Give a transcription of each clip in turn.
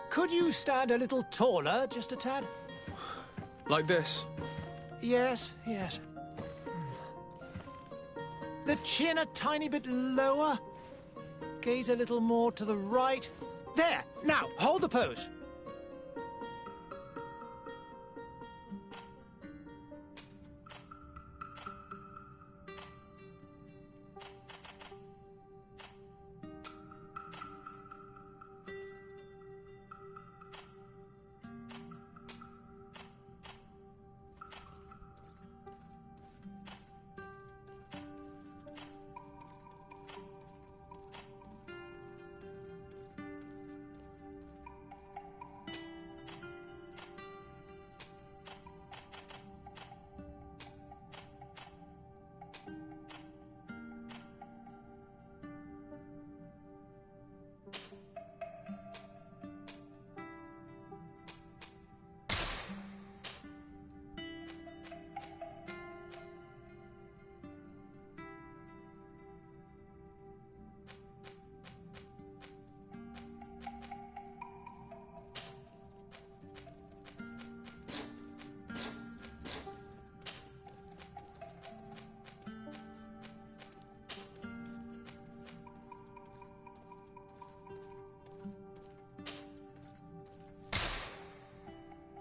Could you stand a little taller, just a tad? Like this? Yes, yes. The chin a tiny bit lower. Gaze a little more to the right. There! Now, hold the pose.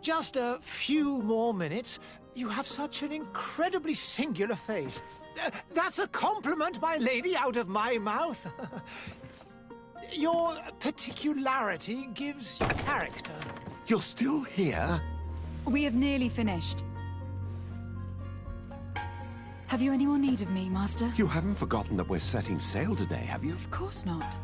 Just a few more minutes. You have such an incredibly singular face. That's a compliment, my lady, out of my mouth. Your particularity gives you character. You're still here? We have nearly finished. Have you any more need of me, Master? You haven't forgotten that we're setting sail today, have you? Of course not.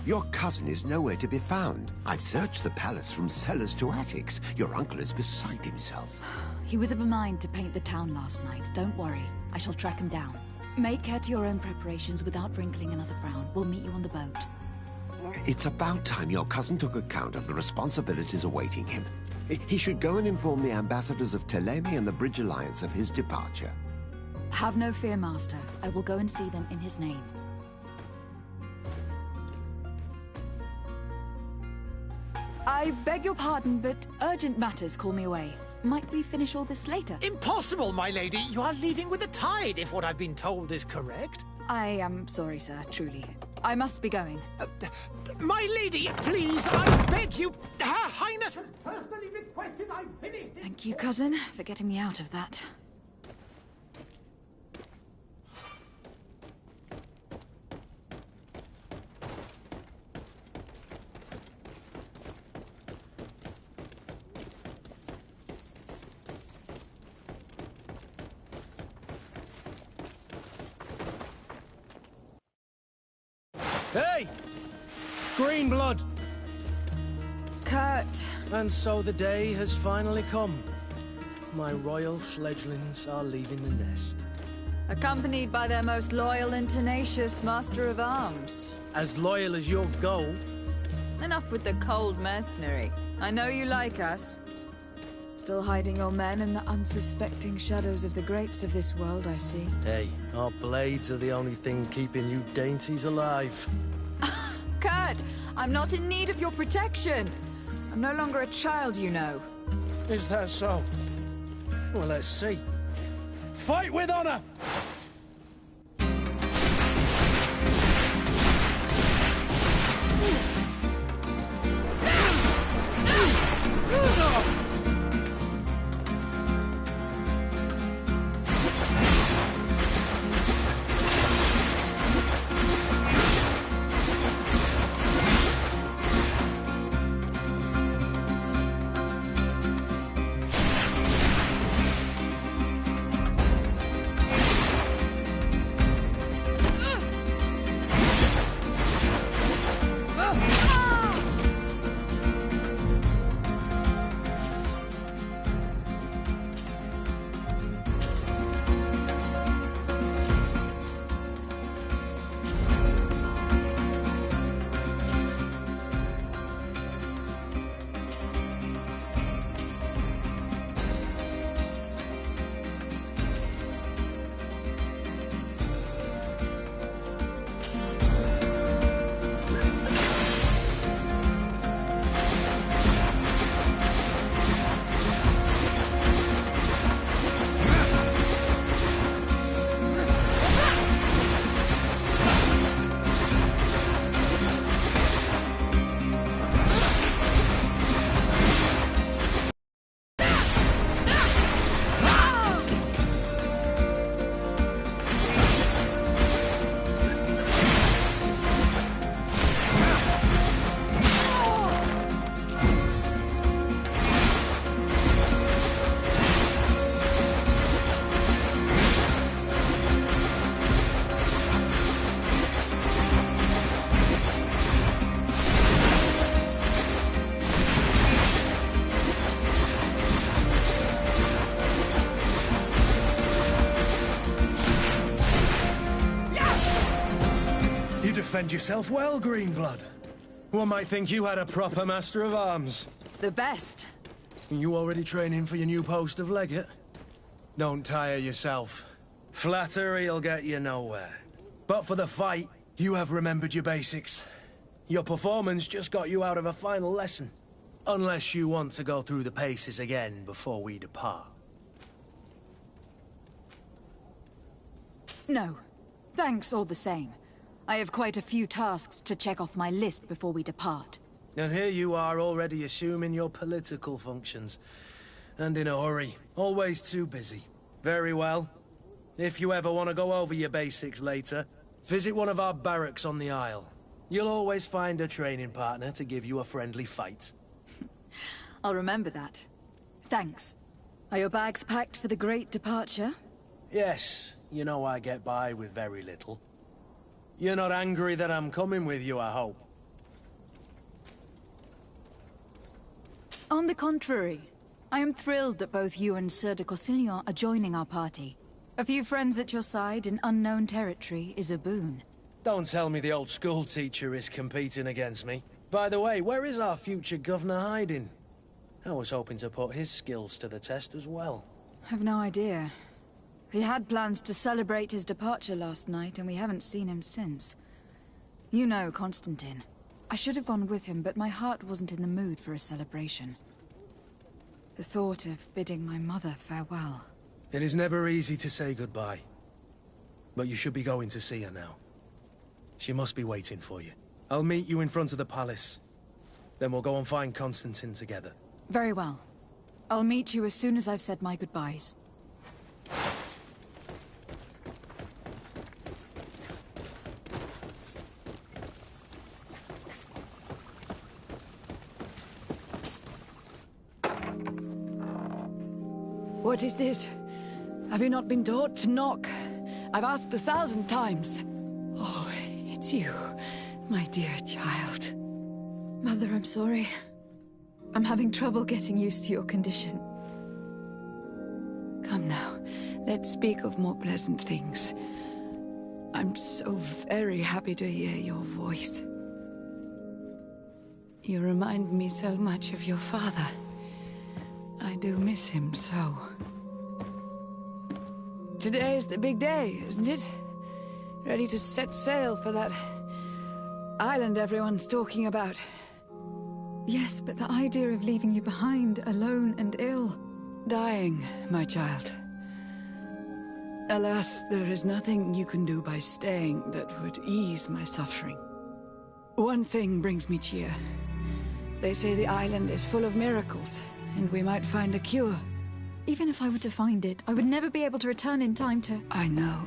Your cousin is nowhere to be found. I've searched the palace from cellars to attics. Your uncle is beside himself. He was of a mind to paint the town last night. Don't worry. I shall track him down. Make care to your own preparations without wrinkling another frown. We'll meet you on the boat. It's about time your cousin took account of the responsibilities awaiting him. He should go and inform the ambassadors of Teleme and the Bridge Alliance of his departure. Have no fear, Master. I will go and see them in his name. I beg your pardon, but urgent matters call me away. Might we finish all this later? Impossible, my lady. You are leaving with the tide, if what I've been told is correct. I am sorry, sir, truly. I must be going. My lady, please, I beg you. Her Highness has personally requested I finish this. Thank you, cousin, for getting me out of that. Hey! Green blood! Kurt. And so the day has finally come. My royal fledglings are leaving the nest. Accompanied by their most loyal and tenacious master of arms. As loyal as you'll go. Enough with the cold mercenary. I know you like us. Still hiding your men in the unsuspecting shadows of the greats of this world, I see. Hey, our blades are the only thing keeping you dainties alive. Kurt, I'm not in need of your protection. I'm no longer a child, you know. Is that so? Well, let's see. Fight with honor! You defend yourself well, Greenblood. One might think you had a proper master of arms. The best. You already training for your new post of legate? Don't tire yourself. Flattery'll get you nowhere. But for the fight, you have remembered your basics. Your performance just got you out of a final lesson. Unless you want to go through the paces again before we depart. No. Thanks all the same. I have quite a few tasks to check off my list before we depart. And here you are already assuming your political functions. And in a hurry. Always too busy. Very well. If you ever want to go over your basics later, visit one of our barracks on the Isle. You'll always find a training partner to give you a friendly fight. I'll remember that. Thanks. Are your bags packed for the great departure? Yes, you know I get by with very little. You're not angry that I'm coming with you, I hope. On the contrary, I am thrilled that both you and Sir de Cossillon are joining our party. A few friends at your side in unknown territory is a boon. Don't tell me the old school teacher is competing against me. By the way, where is our future governor hiding? I was hoping to put his skills to the test as well. I've no idea. He had plans to celebrate his departure last night, and we haven't seen him since. You know Constantine. I should have gone with him, but my heart wasn't in the mood for a celebration. The thought of bidding my mother farewell. It is never easy to say goodbye. But you should be going to see her now. She must be waiting for you. I'll meet you in front of the palace. Then we'll go and find Constantine together. Very well. I'll meet you as soon as I've said my goodbyes. What is this? Have you not been taught to knock? I've asked 1,000 times. Oh, it's you, my dear child. Mother, I'm sorry. I'm having trouble getting used to your condition. Come now, let's speak of more pleasant things. I'm so very happy to hear your voice. You remind me so much of your father. I do miss him so. Today is the big day, isn't it? Ready to set sail for that island everyone's talking about. Yes, but the idea of leaving you behind, alone and ill... Dying, my child. Alas, there is nothing you can do by staying that would ease my suffering. One thing brings me cheer. They say the island is full of miracles, and we might find a cure. Even if I were to find it, I would never be able to return in time to... I know.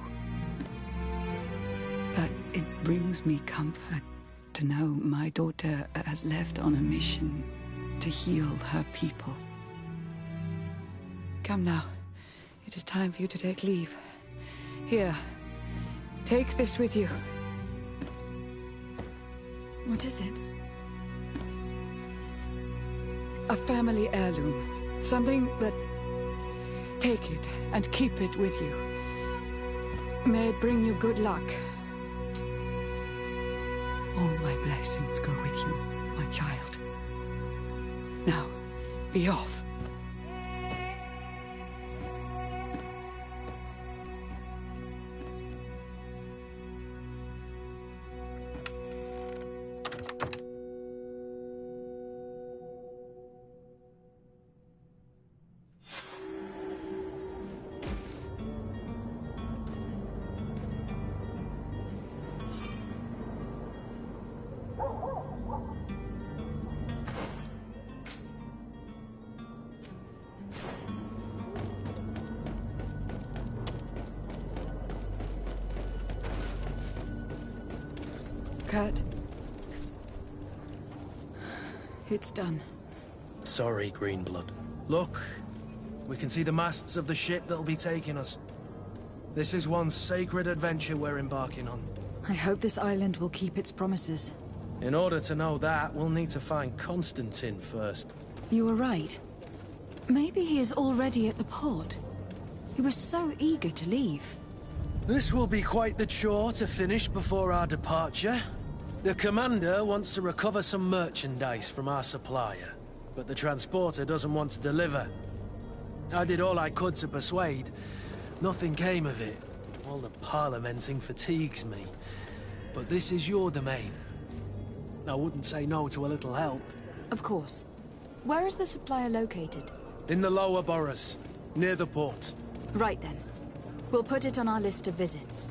But it brings me comfort to know my daughter has left on a mission to heal her people. Come now. It is time for you to take leave. Here, take this with you. What is it? A family heirloom. Something that... Take it and keep it with you. May it bring you good luck. All my blessings go with you, my child. Now, be off. Kurt. It's done. Sorry, Greenblood. Look, we can see the masts of the ship that'll be taking us. This is one sacred adventure we're embarking on. I hope this island will keep its promises. In order to know that, we'll need to find Constantine first. You were right. Maybe he is already at the port. He was so eager to leave. This will be quite the chore to finish before our departure. The commander wants to recover some merchandise from our supplier, but the transporter doesn't want to deliver. I did all I could to persuade. Nothing came of it. All the parliamenting fatigues me. But this is your domain. I wouldn't say no to a little help. Of course. Where is the supplier located? In the lower boroughs, near the port. Right then. We'll put it on our list of visits.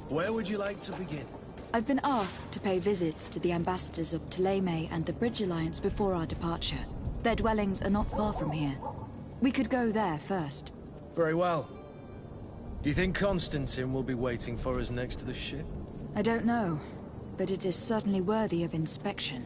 Where would you like to begin? I've been asked to pay visits to the ambassadors of Thélème and the Bridge Alliance before our departure. Their dwellings are not far from here. We could go there first. Very well. Do you think Constantine will be waiting for us next to the ship? I don't know, but it is certainly worthy of inspection.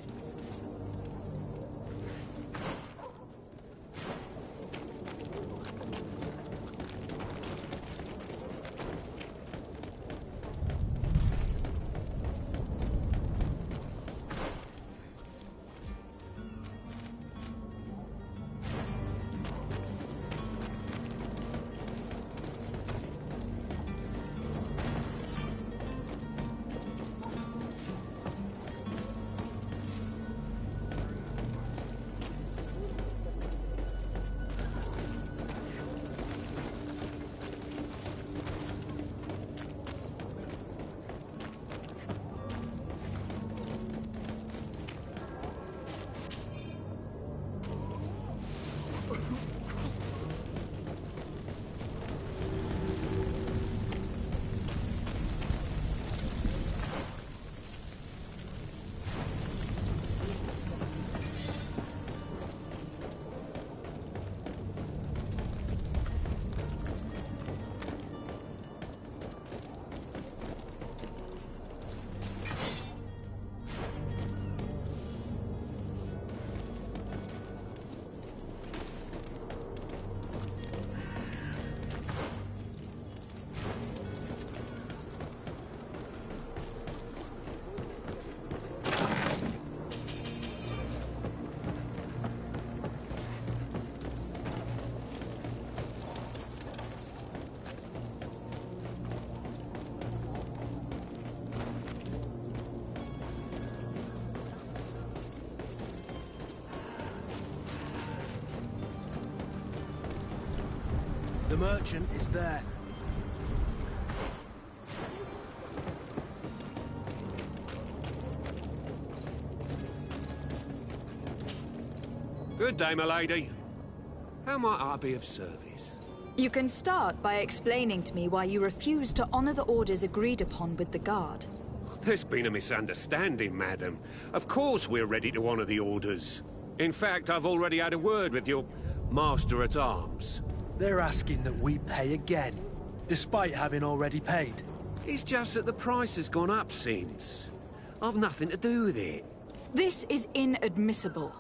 The merchant is there. Good day, my lady. How might I be of service? You can start by explaining to me why you refuse to honor the orders agreed upon with the guard. There's been a misunderstanding, madam. Of course we're ready to honor the orders. In fact, I've already had a word with your master-at-arms. They're asking that we pay again, despite having already paid. It's just that the price has gone up since. I've nothing to do with it. This is inadmissible.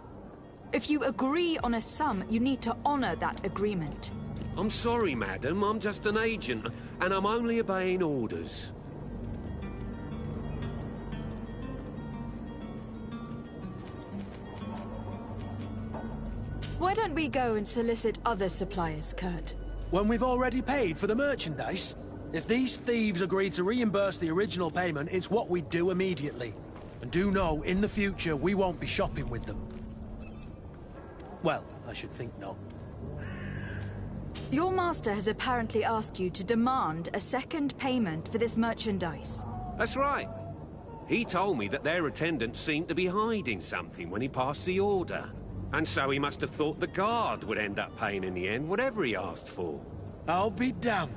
If you agree on a sum, you need to honor that agreement. I'm sorry, madam. I'm just an agent, and I'm only obeying orders. Why don't we go and solicit other suppliers, Kurt? When we've already paid for the merchandise? If these thieves agree to reimburse the original payment, it's what we do immediately. And do know, in the future, we won't be shopping with them. Well, I should think not. Your master has apparently asked you to demand a second payment for this merchandise. That's right. He told me that their attendant seemed to be hiding something when he passed the order. And so he must have thought the guard would end up paying in the end, whatever he asked for. I'll be damned.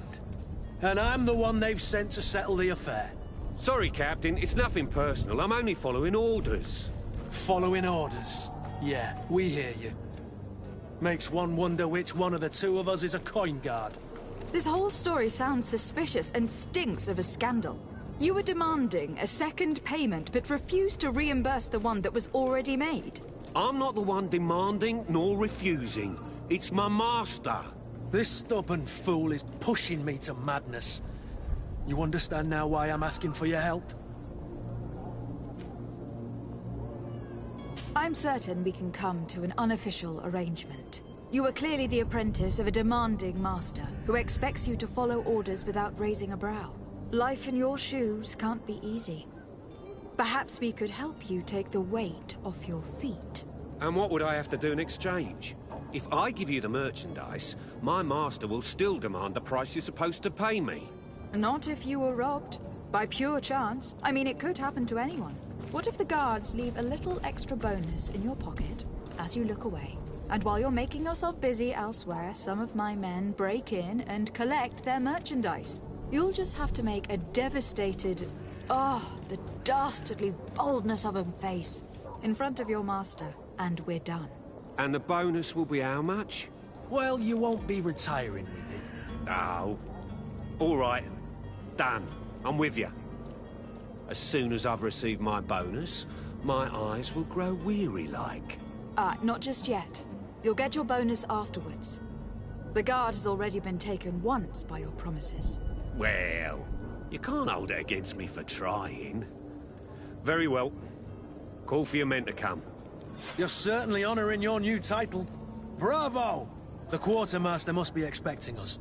And I'm the one they've sent to settle the affair. Sorry, Captain, it's nothing personal. I'm only following orders. Following orders? Yeah, we hear you. Makes one wonder which one of the two of us is a coin guard. This whole story sounds suspicious and stinks of a scandal. You were demanding a second payment, but refused to reimburse the one that was already made. I'm not the one demanding nor refusing. It's my master. This stubborn fool is pushing me to madness. You understand now why I'm asking for your help? I'm certain we can come to an unofficial arrangement. You are clearly the apprentice of a demanding master, who expects you to follow orders without raising a brow. Life in your shoes can't be easy. Perhaps we could help you take the weight off your feet. And what would I have to do in exchange? If I give you the merchandise, my master will still demand the price you're supposed to pay me. Not if you were robbed. By pure chance. I mean, it could happen to anyone. What if the guards leave a little extra bonus in your pocket as you look away? And while you're making yourself busy elsewhere, some of my men break in and collect their merchandise. You'll just have to make a devastated, the dastardly boldness of a face in front of your master, and we're done. And the bonus will be how much? Well, you won't be retiring with it. Oh. All right. Done. I'm with you. As soon as I've received my bonus, my eyes will grow weary-like. Not just yet. You'll get your bonus afterwards. The guard has already been taken once by your promises. Well, you can't hold it against me for trying. Very well. Call for your men to come. You're certainly honoring your new title. Bravo! The quartermaster must be expecting us.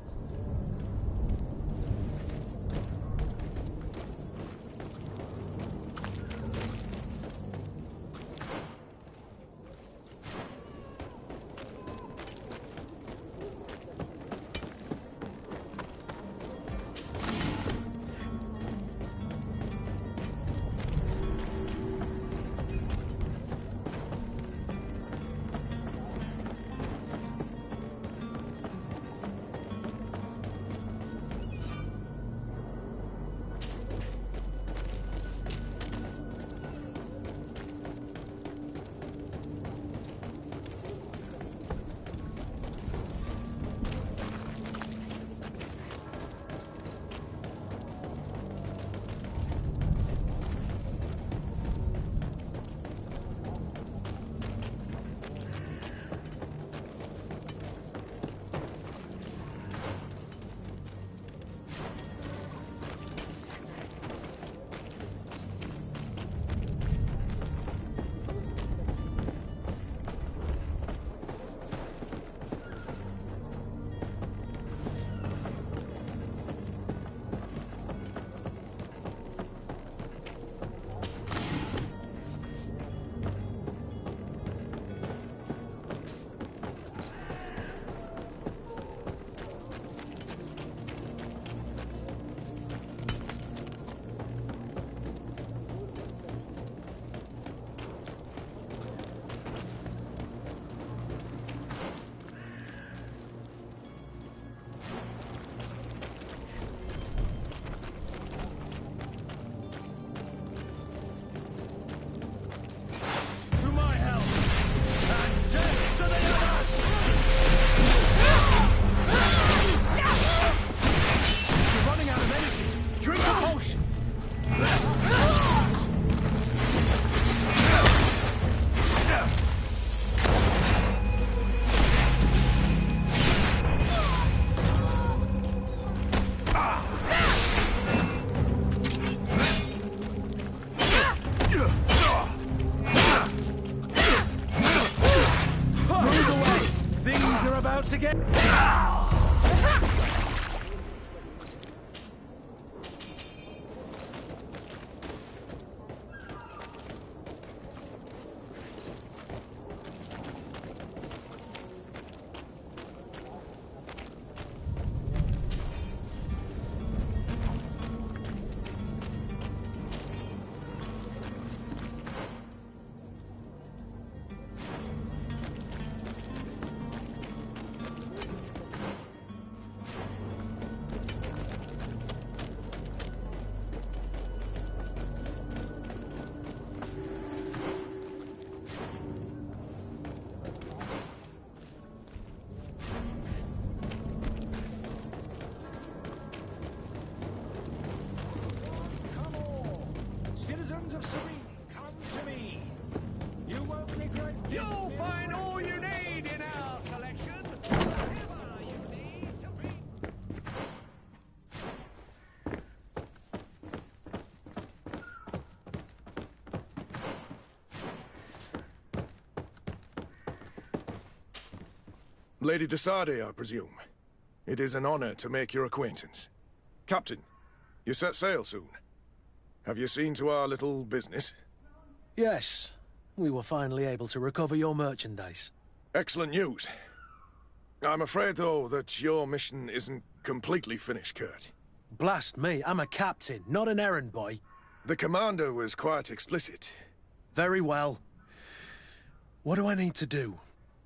Again. Citizens of Serene, come to me. You won't regret this. You'll find all you need in our selection. Lady de Sade, I presume. It is an honor to make your acquaintance. Captain, you set sail soon. Have you seen to our little business? Yes. We were finally able to recover your merchandise. Excellent news. I'm afraid, though, that your mission isn't completely finished, Kurt. Blast me, I'm a captain, not an errand boy. The commander was quite explicit. Very well. What do I need to do?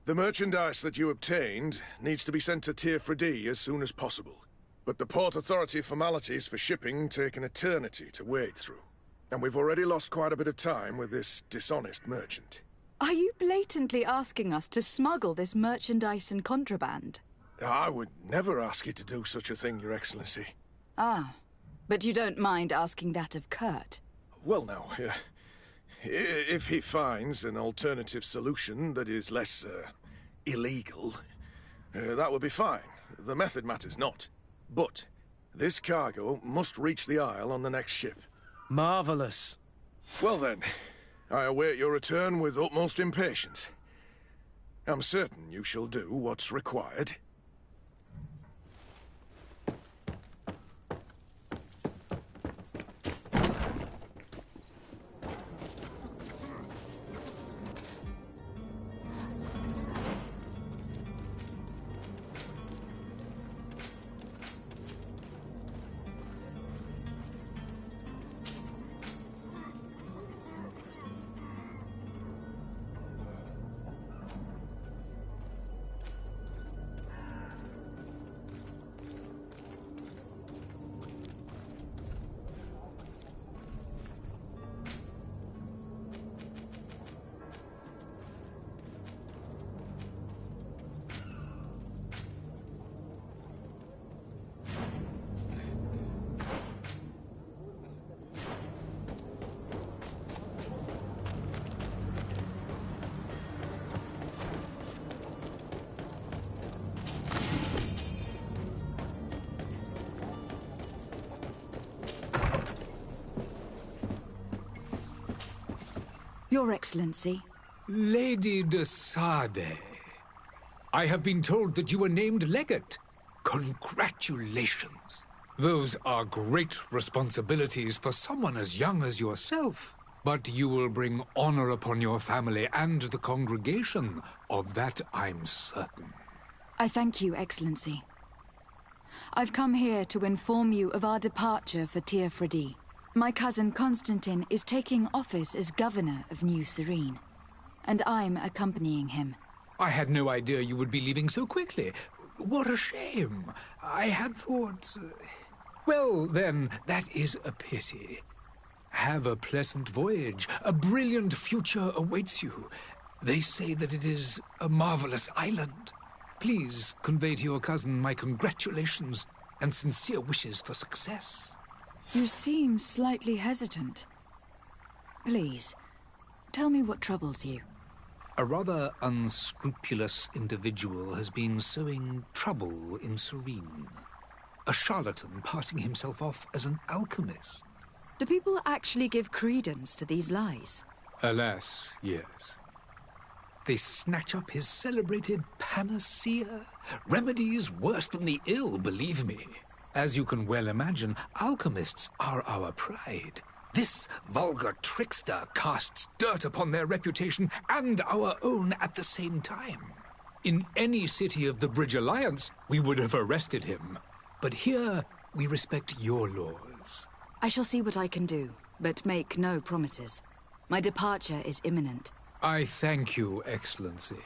The merchandise that you obtained needs to be sent to Estrarti as soon as possible. But the Port Authority formalities for shipping take an eternity to wade through. And we've already lost quite a bit of time with this dishonest merchant. Are you blatantly asking us to smuggle this merchandise and contraband? I would never ask you to do such a thing, Your Excellency. Ah, but you don't mind asking that of Kurt? Well, now, if he finds an alternative solution that is less, illegal, that would be fine. The method matters not. But this cargo must reach the Isle on the next ship. Marvelous. Well then, I await your return with utmost impatience. I'm certain you shall do what's required. Your Excellency. Lady de Sade, I have been told that you were named legate. Congratulations. Those are great responsibilities for someone as young as yourself. But you will bring honor upon your family and the congregation. Of that, I'm certain. I thank you, Excellency. I've come here to inform you of our departure for Estrarti. My cousin Constantine is taking office as governor of New Serene, and I'm accompanying him. I had no idea you would be leaving so quickly. What a shame. I had thought... Well, then, that is a pity. Have a pleasant voyage. A brilliant future awaits you. They say that it is a marvelous island. Please convey to your cousin my congratulations and sincere wishes for success. You seem slightly hesitant. Please, tell me what troubles you. A rather unscrupulous individual has been sowing trouble in Serene. A charlatan passing himself off as an alchemist. Do people actually give credence to these lies? Alas, yes. They snatch up his celebrated panacea. Remedies worse than the ill, believe me. As you can well imagine, alchemists are our pride. This vulgar trickster casts dirt upon their reputation and our own at the same time. In any city of the Bridge Alliance, we would have arrested him. But here, we respect your laws. I shall see what I can do, but make no promises. My departure is imminent. I thank you, Excellency.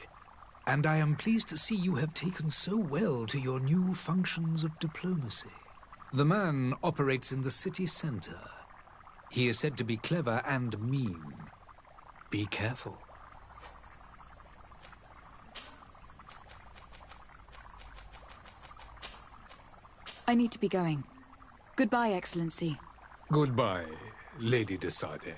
And I am pleased to see you have taken so well to your new functions of diplomacy. The man operates in the city center. He is said to be clever and mean. Be careful. I need to be going. Goodbye, Excellency. Goodbye, Lady de Sade.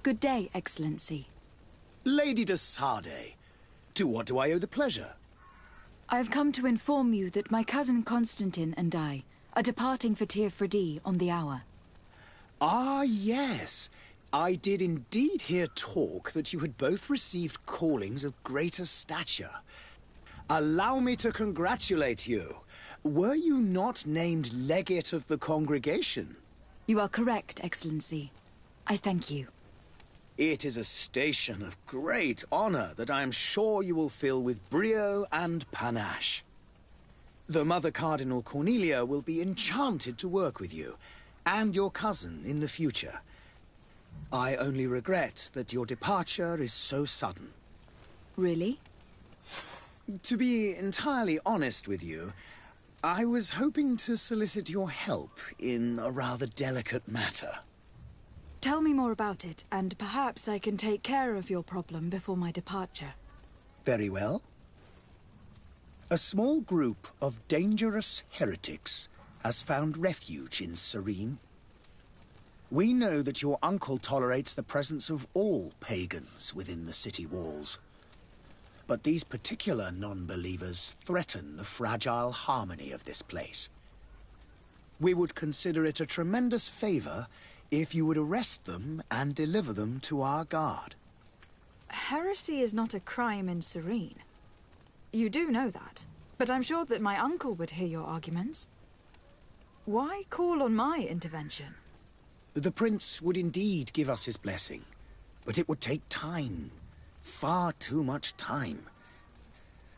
Good day, Excellency. Lady de Sardet, to what do I owe the pleasure? I have come to inform you that my cousin Constantine and I are departing for Tir Freddy on the hour. Ah, yes. I did indeed hear talk that you had both received callings of greater stature. Allow me to congratulate you. Were you not named legate of the congregation? You are correct, Excellency. I thank you. It is a station of great honor that I am sure you will fill with brio and panache. The Mother Cardinal Cornelia will be enchanted to work with you, and your cousin in the future. I only regret that your departure is so sudden. Really? To be entirely honest with you, I was hoping to solicit your help in a rather delicate matter. Tell me more about it, and perhaps I can take care of your problem before my departure. Very well. A small group of dangerous heretics has found refuge in Serene. We know that your uncle tolerates the presence of all pagans within the city walls. But these particular non-believers threaten the fragile harmony of this place. We would consider it a tremendous favor if you would arrest them and deliver them to our guard. Heresy is not a crime in Serene. You do know that, but I'm sure that my uncle would hear your arguments. Why call on my intervention? The prince would indeed give us his blessing, but it would take time. Far too much time.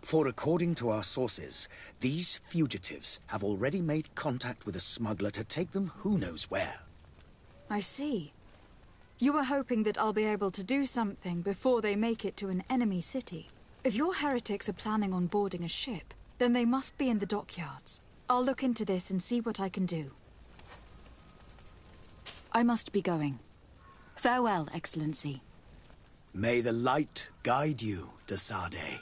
For according to our sources, these fugitives have already made contact with a smuggler to take them who knows where. I see. You were hoping that I'll be able to do something before they make it to an enemy city. If your heretics are planning on boarding a ship, then they must be in the dockyards. I'll look into this and see what I can do. I must be going. Farewell, Excellency. May the light guide you, de Sardet.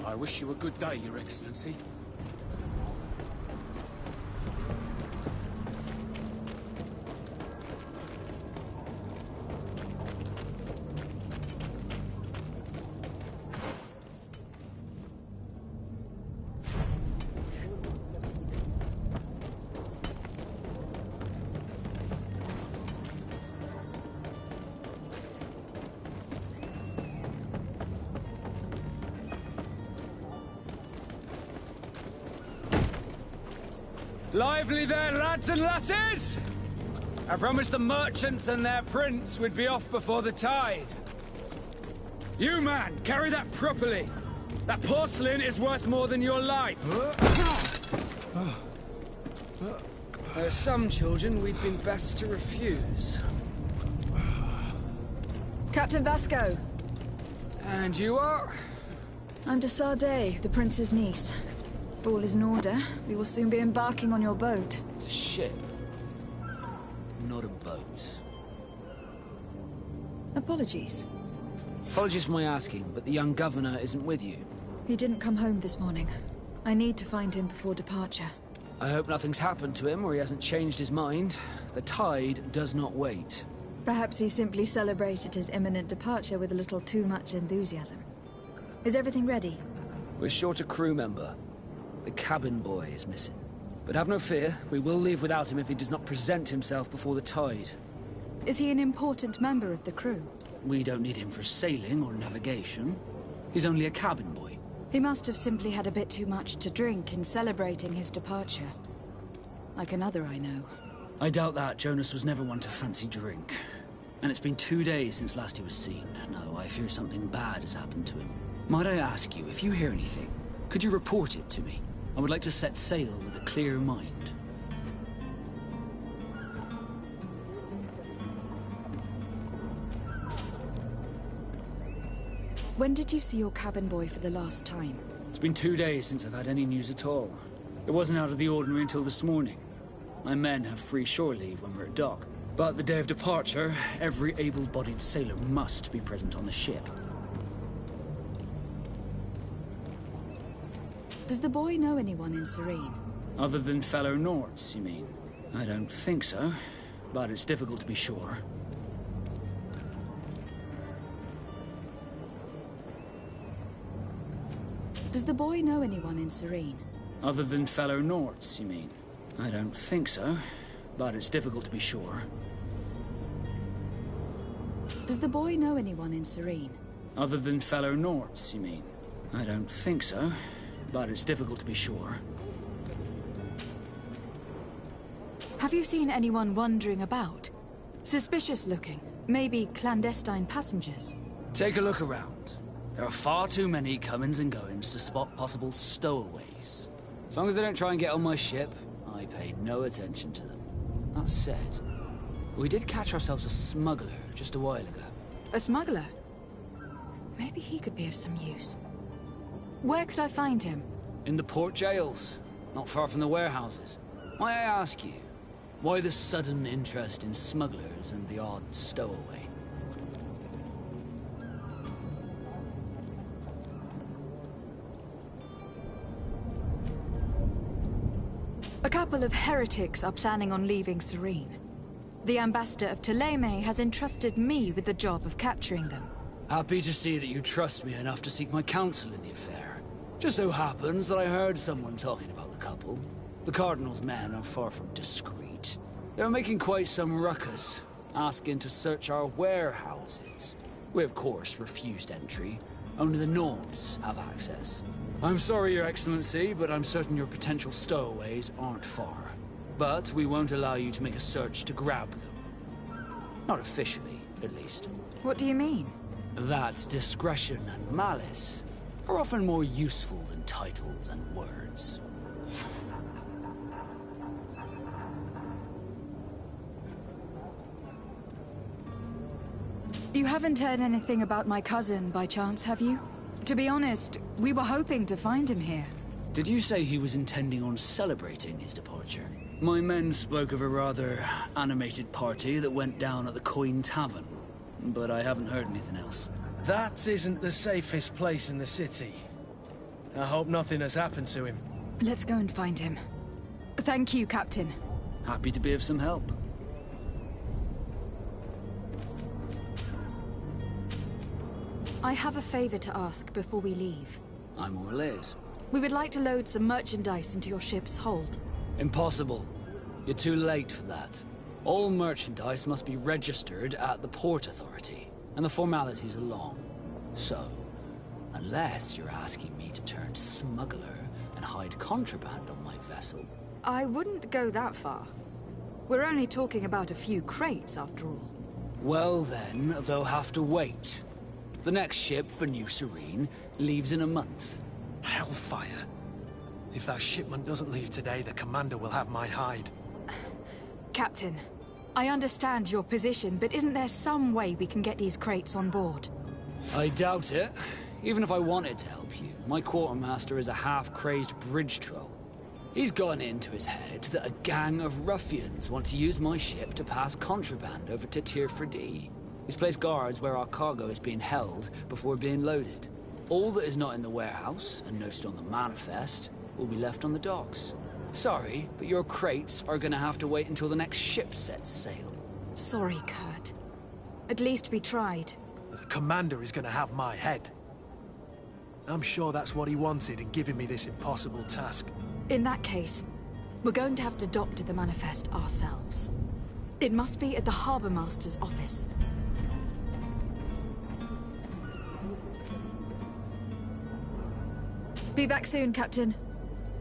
I wish you a good day, Your Excellency. Lively there, lads and lasses! I promised the merchants and their prince we'd be off before the tide. You, man, carry that properly. That porcelain is worth more than your life. There are some children we'd been best to refuse. Captain Vasco. And you are? I'm de Sardet, the prince's niece. All is in order. We will soon be embarking on your boat. It's a ship, not a boat. Apologies. Apologies for my asking, but the young governor isn't with you. He didn't come home this morning. I need to find him before departure. I hope nothing's happened to him or he hasn't changed his mind. The tide does not wait. Perhaps he simply celebrated his imminent departure with a little too much enthusiasm. Is everything ready? We're short a crew member. The cabin boy is missing. But have no fear, we will leave without him if he does not present himself before the tide. Is he an important member of the crew? We don't need him for sailing or navigation. He's only a cabin boy. He must have simply had a bit too much to drink in celebrating his departure. Like another I know. I doubt that. Jonas was never one to fancy drink. And it's been 2 days since last he was seen. No, I fear something bad has happened to him. Might I ask you, if you hear anything, could you report it to me? I would like to set sail with a clear mind. When did you see your cabin boy for the last time? It's been 2 days since I've had any news at all. It wasn't out of the ordinary until this morning. My men have free shore leave when we're at dock. But the day of departure, every able-bodied sailor must be present on the ship. Does the boy know anyone in Serene? Other than fellow Nords, you mean? I don't think so, but it's difficult to be sure. Does the boy know anyone in Serene? Other than fellow Nords, you mean? I don't think so, but it's difficult to be sure. Does the boy know anyone in Serene? Other than fellow Nords, you mean? I don't think so, but it's difficult to be sure. Have you seen anyone wandering about? Suspicious looking. Maybe clandestine passengers. Take a look around. There are far too many comings and goings to spot possible stowaways. As long as they don't try and get on my ship, I pay no attention to them. That said, we did catch ourselves a smuggler just a while ago. A smuggler? Maybe he could be of some use. Where could I find him? In the port jails, not far from the warehouses. May I ask you, why the sudden interest in smugglers and the odd stowaway? A couple of heretics are planning on leaving Serene. The ambassador of Thélème has entrusted me with the job of capturing them. Happy to see that you trust me enough to seek my counsel in the affair. Just so happens that I heard someone talking about the couple. The Cardinal's men are far from discreet. They're making quite some ruckus, asking to search our warehouses. We of course refused entry. Only the Nords have access. I'm sorry, Your Excellency, but I'm certain your potential stowaways aren't far. But we won't allow you to make a search to grab them. Not officially, at least. What do you mean? That discretion and malice are often more useful than titles and words. You haven't heard anything about my cousin by chance, have you? To be honest, we were hoping to find him here. Did you say he was intending on celebrating his departure? My men spoke of a rather animated party that went down at the Coin Tavern, but I haven't heard anything else. That isn't the safest place in the city. I hope nothing has happened to him. Let's go and find him. Thank you, Captain. Happy to be of some help. I have a favor to ask before we leave. I'm all ears. We would like to load some merchandise into your ship's hold. Impossible. You're too late for that. All merchandise must be registered at the Port Authority, and the formalities are long. So, unless you're asking me to turn smuggler and hide contraband on my vessel... I wouldn't go that far. We're only talking about a few crates, after all. Well then, they'll have to wait. The next ship for New Serene leaves in a month. Hellfire. If that shipment doesn't leave today, the commander will have my hide. Captain, I understand your position, but isn't there some way we can get these crates on board? I doubt it. Even if I wanted to help you, my quartermaster is a half-crazed bridge troll. He's gotten into his head that a gang of ruffians want to use my ship to pass contraband over to Tir-Freddy. He's placed guards where our cargo is being held before being loaded. All that is not in the warehouse, and noted on the manifest, will be left on the docks. Sorry, but your crates are gonna have to wait until the next ship sets sail. Sorry, Kurt. At least we tried. The commander is gonna have my head. I'm sure that's what he wanted in giving me this impossible task. In that case, we're going to have to doctor the manifest ourselves. It must be at the Harbour Master's office. Be back soon, Captain.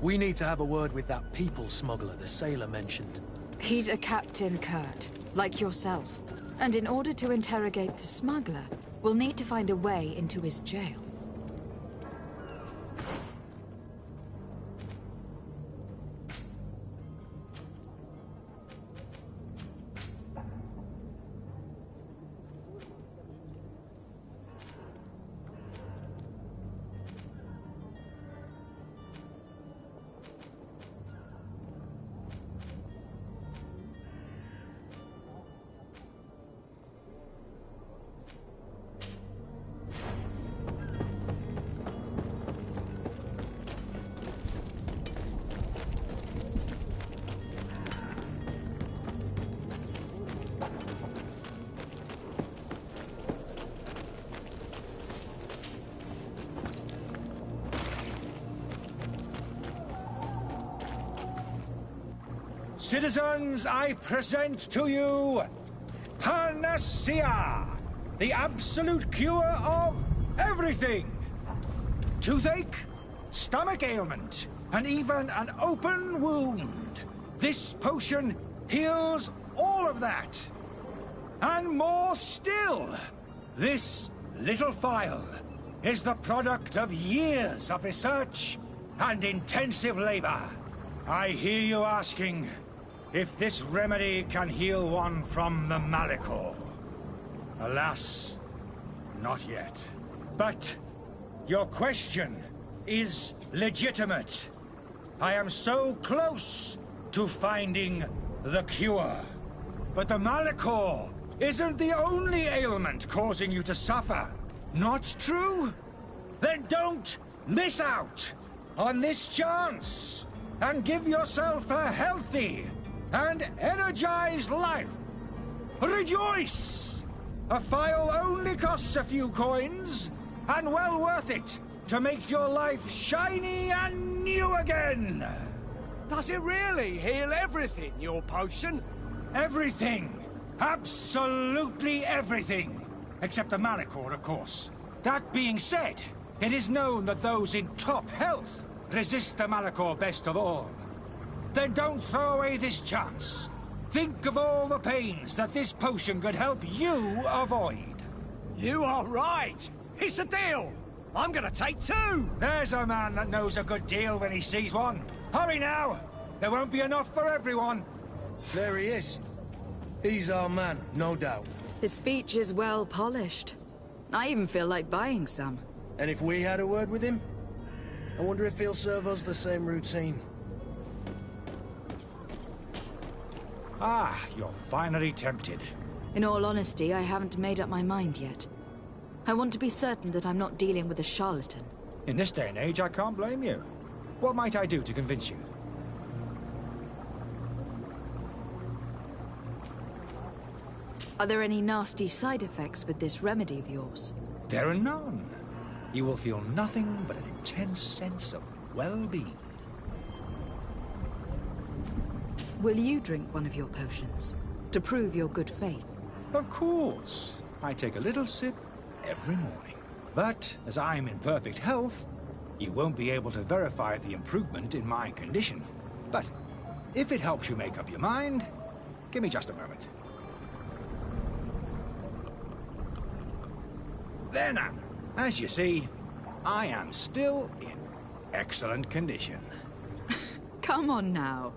We need to have a word with that people smuggler the sailor mentioned. He's a captain, Kurt, like yourself. And in order to interrogate the smuggler, we'll need to find a way into his jail. Citizens, I present to you Panacea, the absolute cure of everything. Toothache, stomach ailment, and even an open wound. This potion heals all of that. And more still, this little phial is the product of years of research and intensive labor. I hear you asking if this remedy can heal one from the Malachor. Alas, not yet. But your question is legitimate. I am so close to finding the cure. But the Malachor isn't the only ailment causing you to suffer. Not true? Then don't miss out on this chance and give yourself a healthy and energized life. Rejoice! A phial only costs a few coins, and well worth it to make your life shiny and new again. Does it really heal everything, your potion? Everything. Absolutely everything. Except the Malachor, of course. That being said, it is known that those in top health resist the Malachor best of all. Then don't throw away this chance. Think of all the pains that this potion could help you avoid. You are right. It's a deal. I'm gonna take 2. There's a man that knows a good deal when he sees one. Hurry now. There won't be enough for everyone. There he is. He's our man, no doubt. His speech is well polished. I even feel like buying some. And if we had a word with him? I wonder if he'll serve us the same routine. Ah, you're finally tempted. In all honesty, I haven't made up my mind yet. I want to be certain that I'm not dealing with a charlatan. In this day and age, I can't blame you. What might I do to convince you? Are there any nasty side effects with this remedy of yours? There are none. You will feel nothing but an intense sense of well-being. Will you drink one of your potions, to prove your good faith? Of course. I take a little sip every morning. But, as I'm in perfect health, you won't be able to verify the improvement in my condition. But, if it helps you make up your mind, give me just a moment. There now. As you see, I am still in excellent condition. Come on now.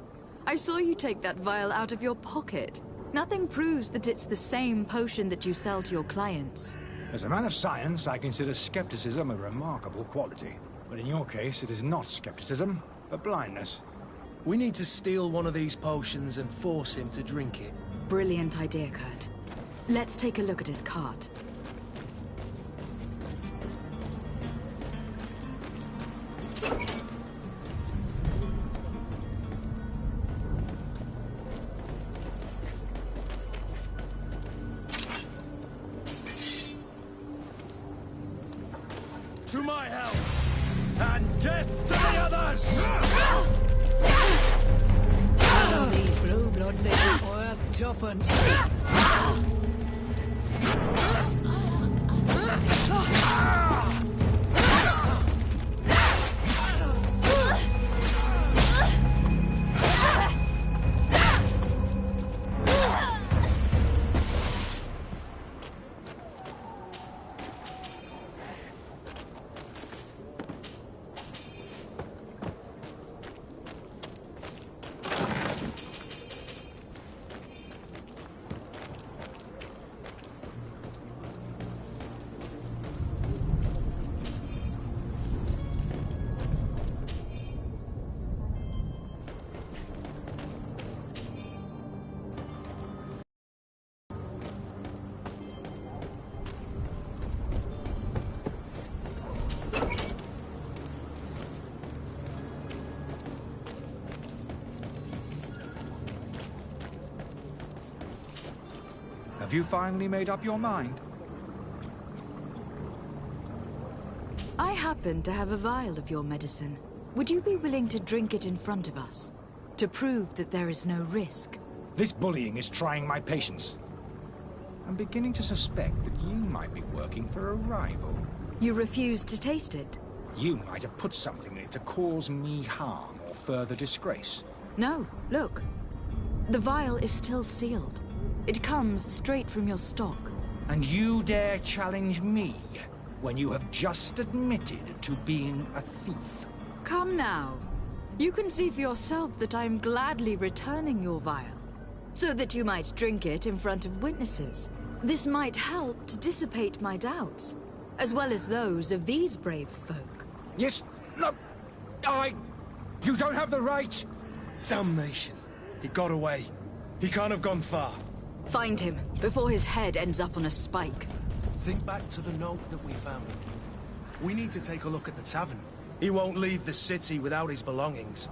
I saw you take that vial out of your pocket. Nothing proves that it's the same potion that you sell to your clients. As a man of science, I consider skepticism a remarkable quality. But in your case, it is not skepticism, but blindness. We need to steal one of these potions and force him to drink it. Brilliant idea, Kurt. Let's take a look at his cart. To my help! And death to the others! All these blue bloods, they ain't worth tuppence. Have you finally made up your mind? I happen to have a vial of your medicine. Would you be willing to drink it in front of us? to prove that there is no risk. This bullying is trying my patience. I'm beginning to suspect that you might be working for a rival. You refuse to taste it? You might have put something in it to cause me harm or further disgrace. No, look. The vial is still sealed. It comes straight from your stock. And you dare challenge me when you have just admitted to being a thief? Come now. You can see for yourself that I am gladly returning your vial, so that you might drink it in front of witnesses. This might help to dissipate my doubts, as well as those of these brave folk. Yes, no, you don't have the right. Damnation. He got away. He can't have gone far. Find him, before his head ends up on a spike. Think back to the note that we found. We need to take a look at the tavern. He won't leave the city without his belongings.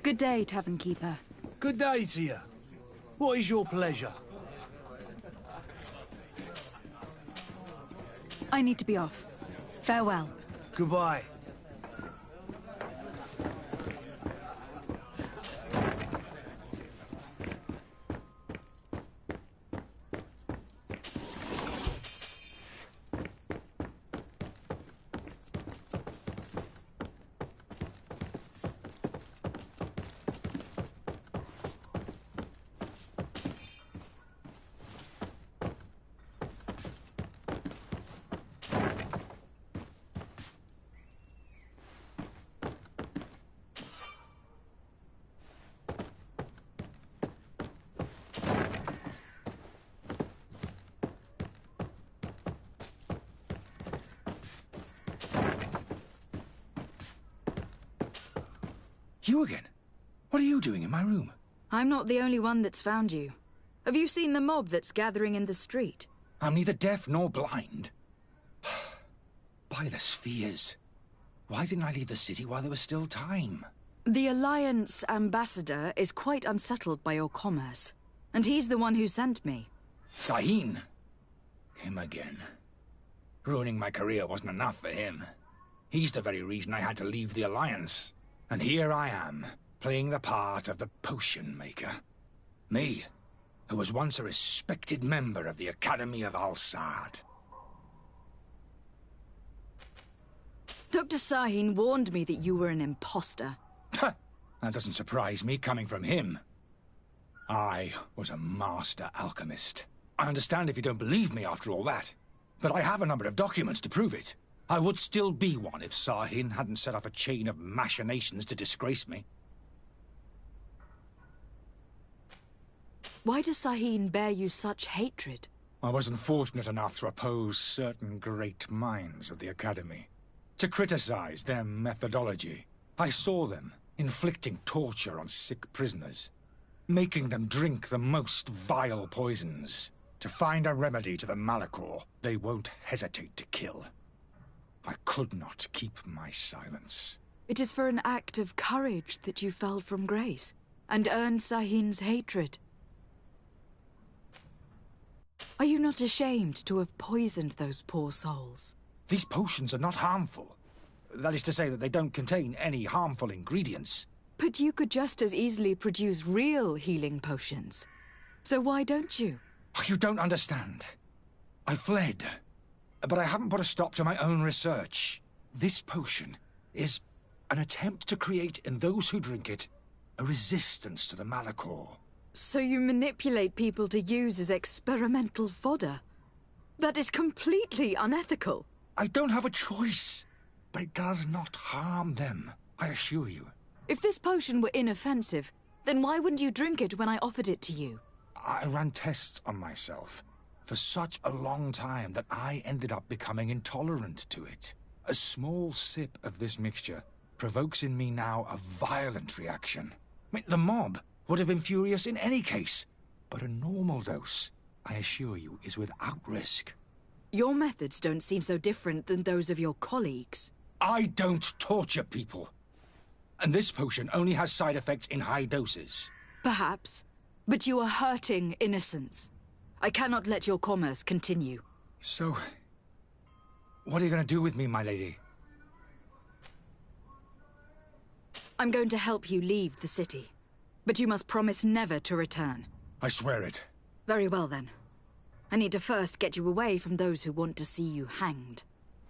Good day, Tavern Keeper. Good day to you. What is your pleasure? I need to be off. Farewell. Goodbye. You again? What are you doing in my room? I'm not the only one that's found you. Have you seen the mob that's gathering in the street? I'm neither deaf nor blind. By the spheres. Why didn't I leave the city while there was still time? The Alliance ambassador is quite unsettled by your commerce, and he's the one who sent me. Sahin. Him again. Ruining my career wasn't enough for him. He's the very reason I had to leave the Alliance. And here I am, playing the part of the potion maker. Me, who was once a respected member of the Academy of Al-Saad. Dr. Sahin warned me that you were an imposter. That doesn't surprise me, coming from him. I was a master alchemist. I understand if you don't believe me after all that, but I have a number of documents to prove it. I would still be one if Sahin hadn't set off a chain of machinations to disgrace me. Why does Sahin bear you such hatred? I wasn't fortunate enough to oppose certain great minds of the Academy. To criticize their methodology. I saw them inflicting torture on sick prisoners. Making them drink the most vile poisons. To find a remedy to the malachor they won't hesitate to kill. I could not keep my silence. It is for an act of courage that you fell from grace, and earned Sahin's hatred. Are you not ashamed to have poisoned those poor souls? These potions are not harmful. That is to say that they don't contain any harmful ingredients. But you could just as easily produce real healing potions. So why don't you? You don't understand. I fled, but I haven't put a stop to my own research. This potion is an attempt to create in those who drink it a resistance to the Malachor. So you manipulate people to use as experimental fodder? That is completely unethical. I don't have a choice, but it does not harm them, I assure you. If this potion were inoffensive, then why wouldn't you drink it when I offered it to you? I ran tests on myself for such a long time that I ended up becoming intolerant to it. A small sip of this mixture provokes in me now a violent reaction. I mean, the mob would have been furious in any case, but a normal dose, I assure you, is without risk. Your methods don't seem so different than those of your colleagues. I don't torture people. And this potion only has side effects in high doses. Perhaps, but you are hurting innocents. I cannot let your commerce continue. So, what are you going to do with me, my lady? I'm going to help you leave the city. But you must promise never to return. I swear it. Very well, then. I need to first get you away from those who want to see you hanged.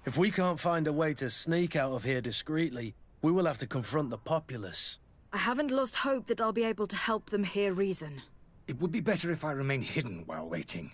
If we can't find a way to sneak out of here discreetly, we will have to confront the populace. I haven't lost hope that I'll be able to help them hear reason. It would be better if I remain hidden while waiting.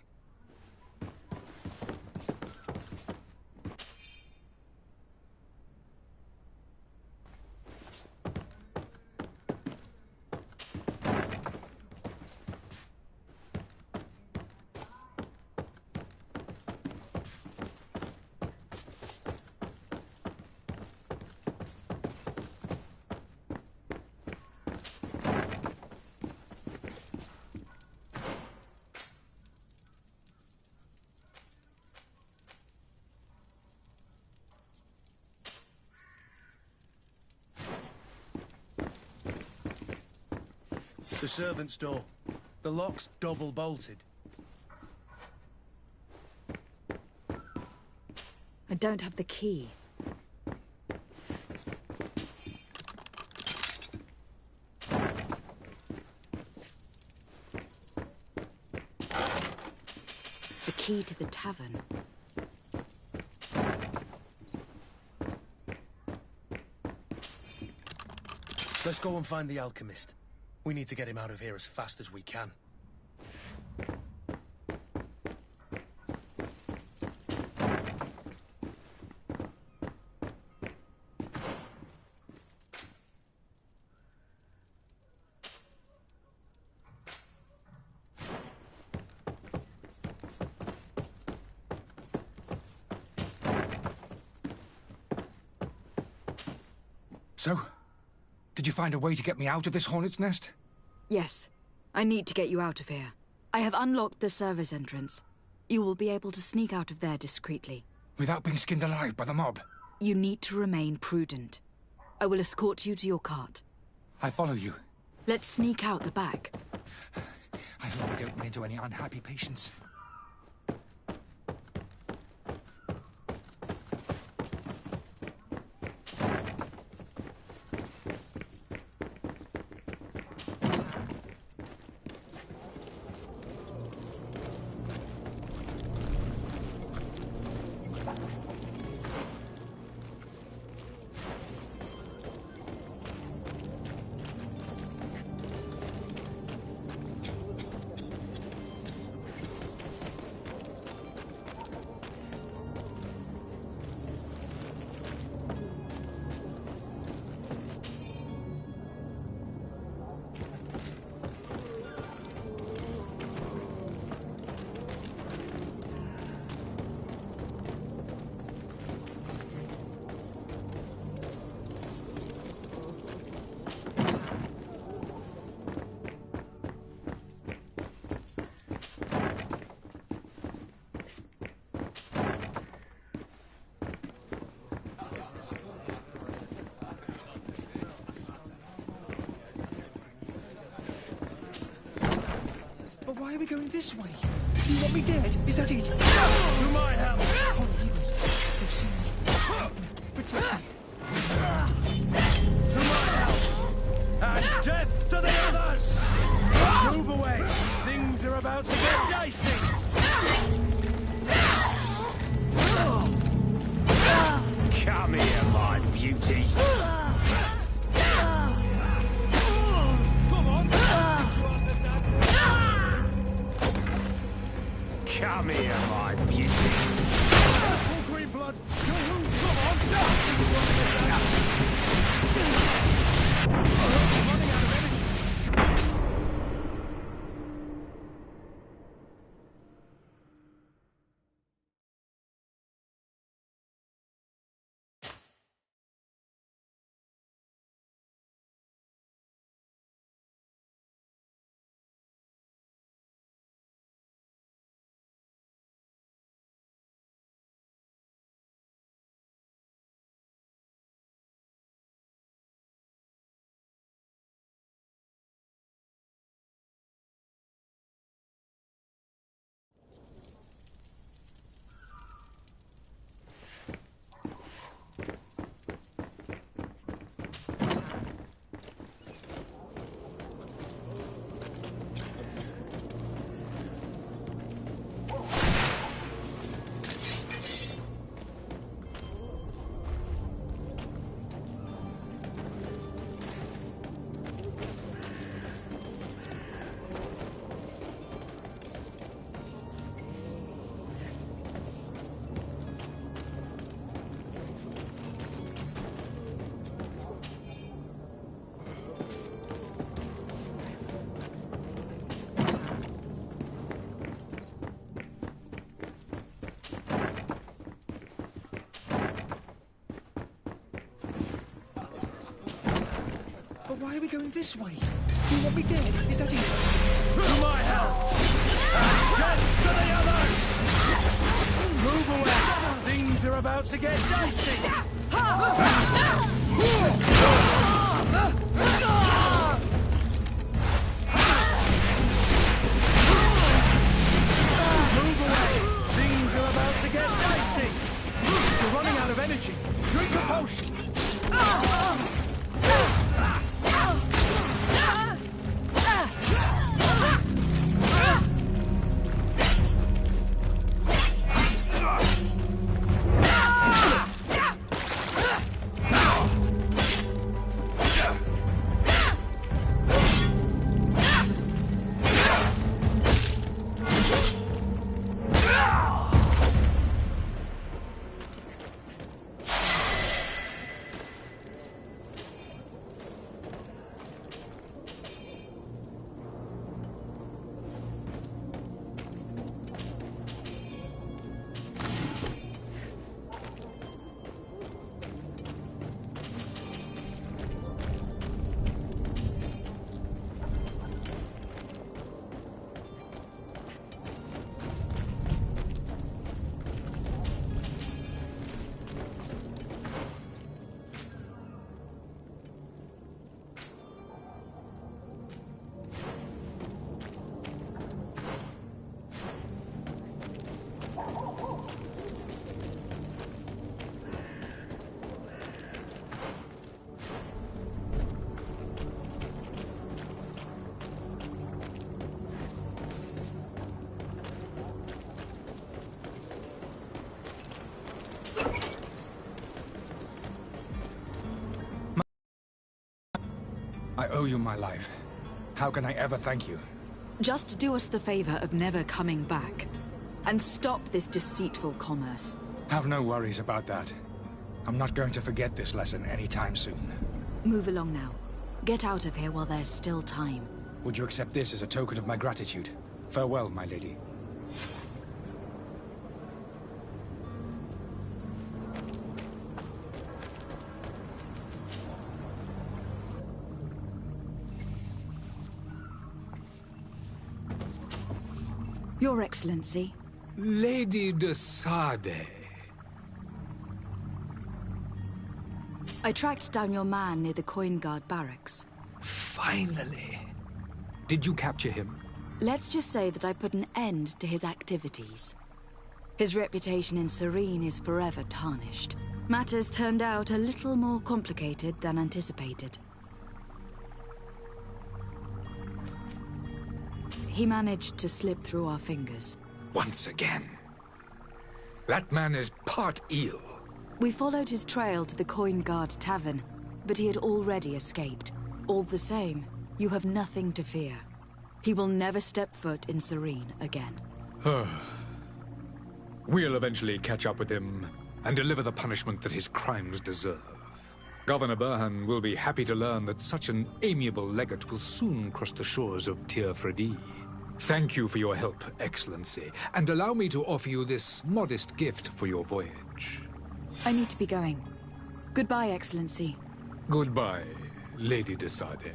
The servant's door. The lock's double bolted. I don't have the key. The key to the tavern. Let's go and find the alchemist. We need to get him out of here as fast as we can. So, did you find a way to get me out of this hornet's nest? Yes. I need to get you out of here. I have unlocked the service entrance. You will be able to sneak out of there discreetly. Without being skinned alive by the mob? You need to remain prudent. I will escort you to your cart. I follow you. Let's sneak out the back. I hope we don't run into any unhappy patients. Why are we going this way? You want me dead? Is that it? To my help! Holy evils. They've seen me. Protect me. To my help! And death to the others! Move away! Things are about to get dicey! Come here, my beauties. Come on! Come here, my beauties. All green blood! Still loose! Come on! Running out of energy! Why are we going this way? You want me dead? Is that it? To my help! And death to the others! Move away! Things are about to get dicey! Move away! Things are about to get dicey! You're running out of energy! Drink a potion! I owe you my life. How can I ever thank you? Just do us the favor of never coming back. And stop this deceitful commerce. Have no worries about that. I'm not going to forget this lesson anytime soon. Move along now. Get out of here while there's still time. Would you accept this as a token of my gratitude? Farewell, my lady. Your Excellency. Lady de Sade. I tracked down your man near the Coin Guard barracks. Finally. Did you capture him? Let's just say that I put an end to his activities. His reputation in Serene is forever tarnished. Matters turned out a little more complicated than anticipated. He managed to slip through our fingers. Once again. That man is part eel. We followed his trail to the Coin Guard Tavern, but he had already escaped. All the same, you have nothing to fear. He will never step foot in Serene again. We'll eventually catch up with him and deliver the punishment that his crimes deserve. Governor Burhan will be happy to learn that such an amiable legate will soon cross the shores of Tir Fredi. Thank you for your help, Excellency, and allow me to offer you this modest gift for your voyage. I need to be going. Goodbye, Excellency. Goodbye, Lady de Sade.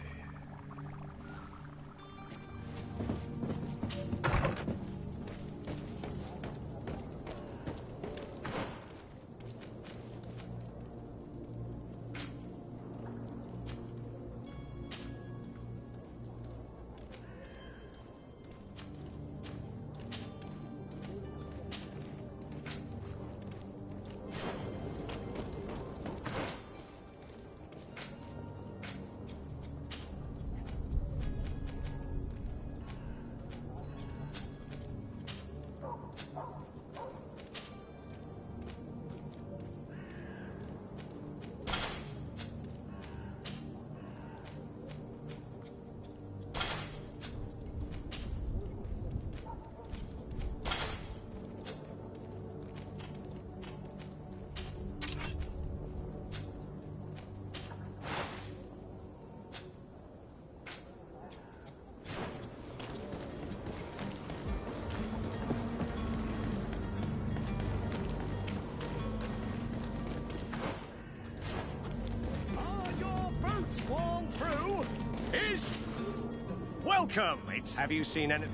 Sworn through is welcome. Have you seen any?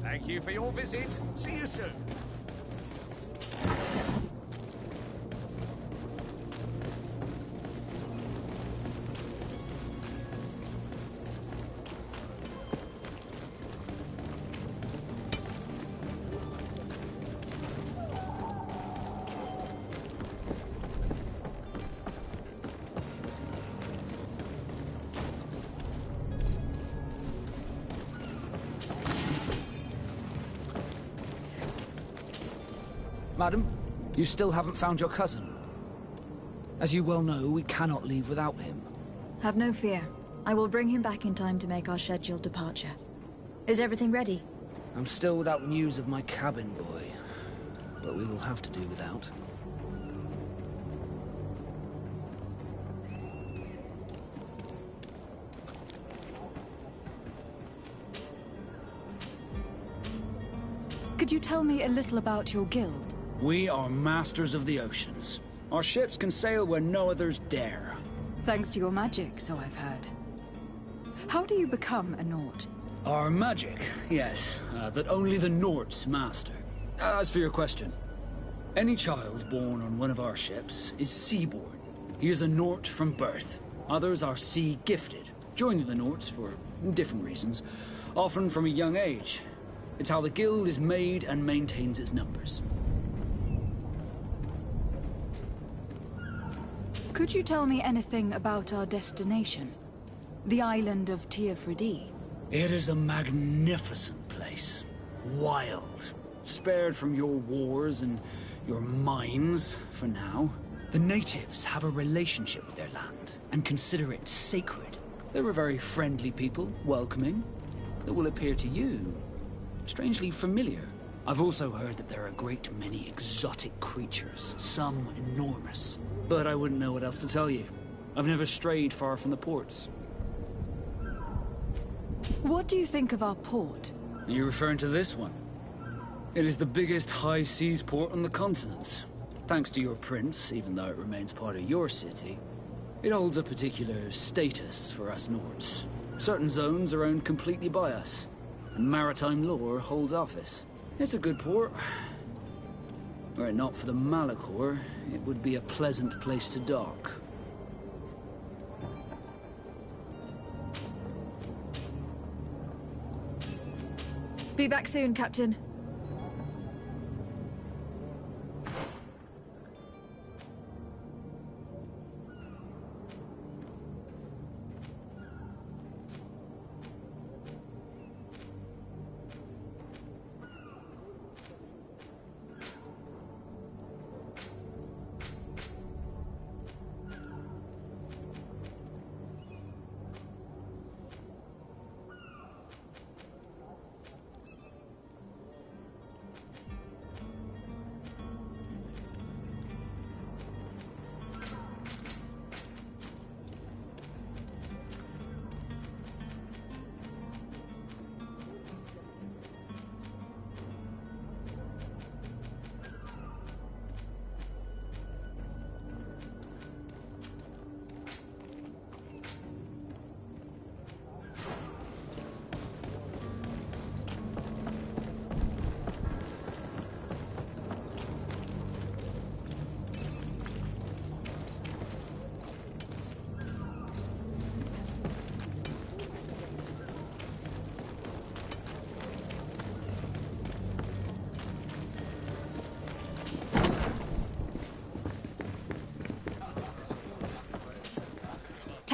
Thank you for your visit. See you soon. Madam, you still haven't found your cousin. As you well know, we cannot leave without him. Have no fear. I will bring him back in time to make our scheduled departure. Is everything ready? I'm still without news of my cabin boy, but we will have to do without. Could you tell me a little about your guild? We are masters of the oceans. Our ships can sail where no others dare. Thanks to your magic, so I've heard. How do you become a Nort? Our magic, yes, that only the Norts master. As for your question, any child born on one of our ships is seaborn. He is a Nort from birth. Others are sea-gifted, joining the Norts for different reasons, often from a young age. It's how the guild is made and maintains its numbers. Could you tell me anything about our destination? The island of Teofridi. It is a magnificent place. Wild. Spared from your wars and your mines, for now. The natives have a relationship with their land, and consider it sacred. They're a very friendly people, welcoming, that will appear to you strangely familiar. I've also heard that there are a great many exotic creatures, some enormous. But I wouldn't know what else to tell you. I've never strayed far from the ports. What do you think of our port? Are you referring to this one? It is the biggest high seas port on the continent. Thanks to your prince, even though it remains part of your city, it holds a particular status for us Nords. Certain zones are owned completely by us, and maritime law holds office. It's a good port. Were it not for the Malachor, it would be a pleasant place to dock. Be back soon, Captain.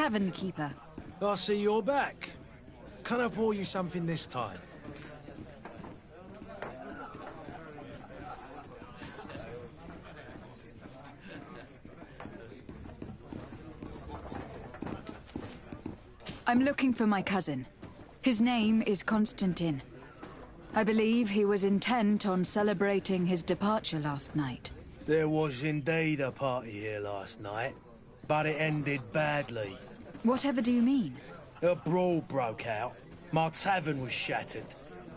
Tavern keeper. I see you're back. Can I pour you something this time? I'm looking for my cousin. His name is Constantine. I believe he was intent on celebrating his departure last night. There was indeed a party here last night, but it ended badly. Whatever do you mean? A brawl broke out. My tavern was shattered,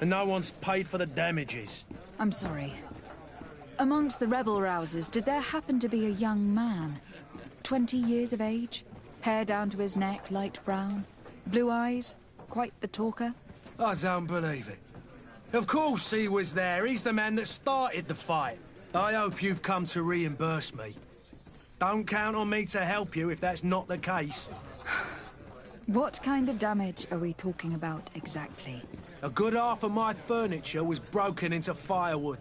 and no one's paid for the damages. I'm sorry. Amongst the rebel rousers, did there happen to be a young man? 20 years of age? Hair down to his neck, light brown? Blue eyes? Quite the talker? I don't believe it. Of course he was there. He's the man that started the fight. I hope you've come to reimburse me. Don't count on me to help you if that's not the case. What kind of damage are we talking about exactly? A good half of my furniture was broken into firewood.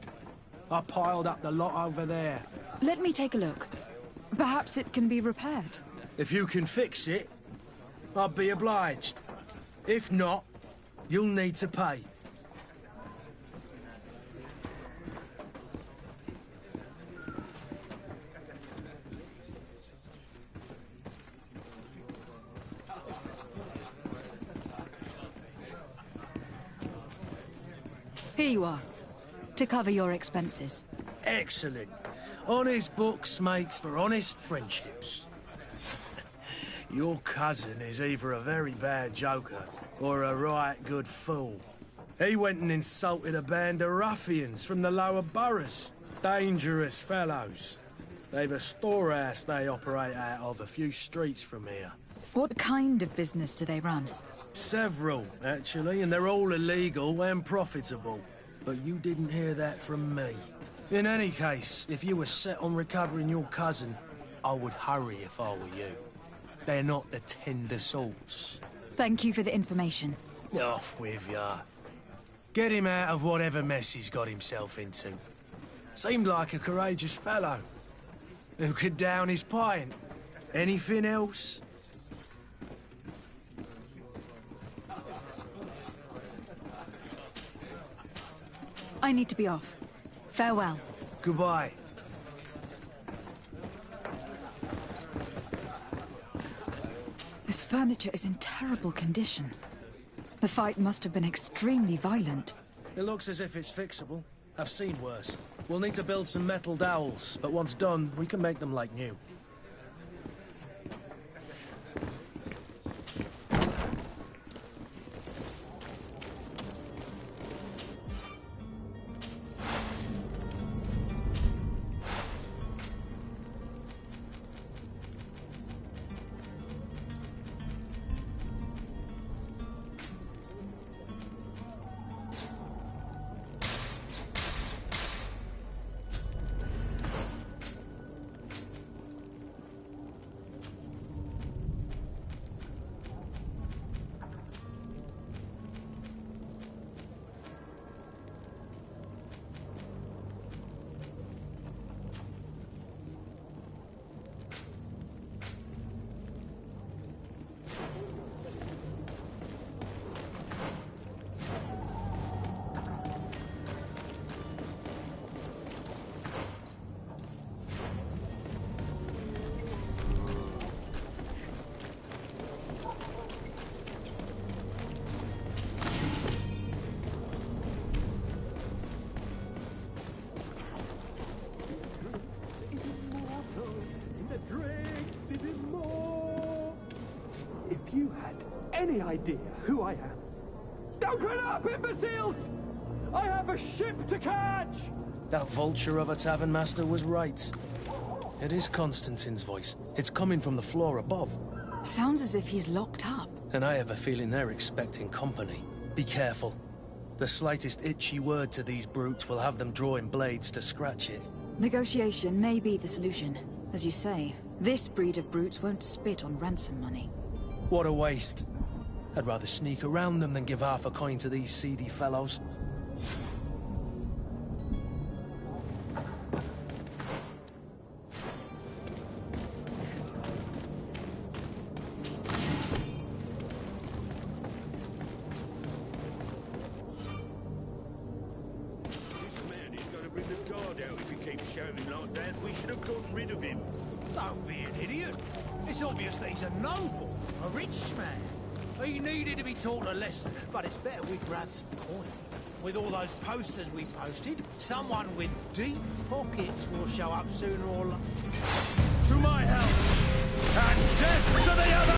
I piled up the lot over there. Let me take a look. Perhaps it can be repaired. If you can fix it, I'd be obliged. If not, you'll need to pay. Here you are, to cover your expenses. Excellent. Honest books makes for honest friendships. Your cousin is either a very bad joker or a right good fool. He went and insulted a band of ruffians from the lower boroughs. Dangerous fellows. They've a storehouse they operate out of a few streets from here. What kind of business do they run? Several, actually, and they're all illegal and profitable. But you didn't hear that from me. In any case, if you were set on recovering your cousin, I would hurry if I were you. They're not the tender sorts. Thank you for the information. Off with ya. Get him out of whatever mess he's got himself into. Seemed like a courageous fellow. Who could down his pint. Anything else? I need to be off. Farewell. Goodbye. This furniture is in terrible condition. The fight must have been extremely violent. It looks as if it's fixable. I've seen worse. We'll need to build some metal dowels, but once done, we can make them like new. Any idea who I am? Open up, imbeciles! I have a ship to catch! That vulture of a tavern master was right. It is Constantine's voice. It's coming from the floor above. Sounds as if he's locked up. And I have a feeling they're expecting company. Be careful. The slightest itchy word to these brutes will have them drawing blades to scratch it. Negotiation may be the solution. As you say, this breed of brutes won't spit on ransom money. What a waste. I'd rather sneak around them than give half a coin to these seedy fellows. Don't be an idiot. It's obvious that he's a noble, a rich man. He needed to be taught a lesson, but it's better we grab some coin. With all those posters we posted, someone with deep pockets will show up sooner or later. To my help! And death to the other!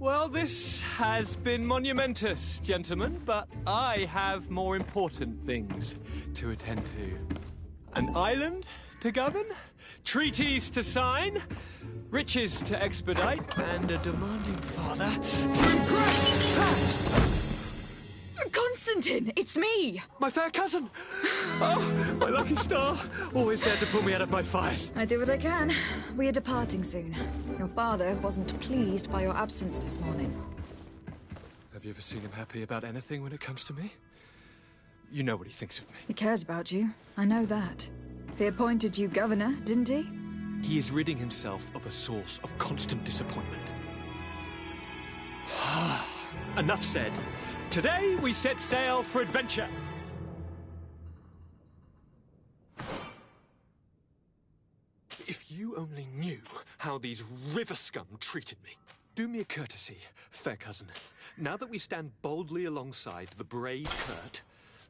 Well, this has been monumentous, gentlemen, but I have more important things to attend to. An island to govern, treaties to sign, riches to expedite, and a demanding father to impress. Constantine, it's me! My fair cousin! Oh, my lucky star. Always there to pull me out of my fires. I do what I can. We are departing soon. Your father wasn't pleased by your absence this morning. Have you ever seen him happy about anything when it comes to me? You know what he thinks of me. He cares about you. I know that. He appointed you governor, didn't he? He is ridding himself of a source of constant disappointment. Enough said. Today we set sail for adventure. If you only knew how these river scum treated me. Do me a courtesy, fair cousin. Now that we stand boldly alongside the brave Kurt,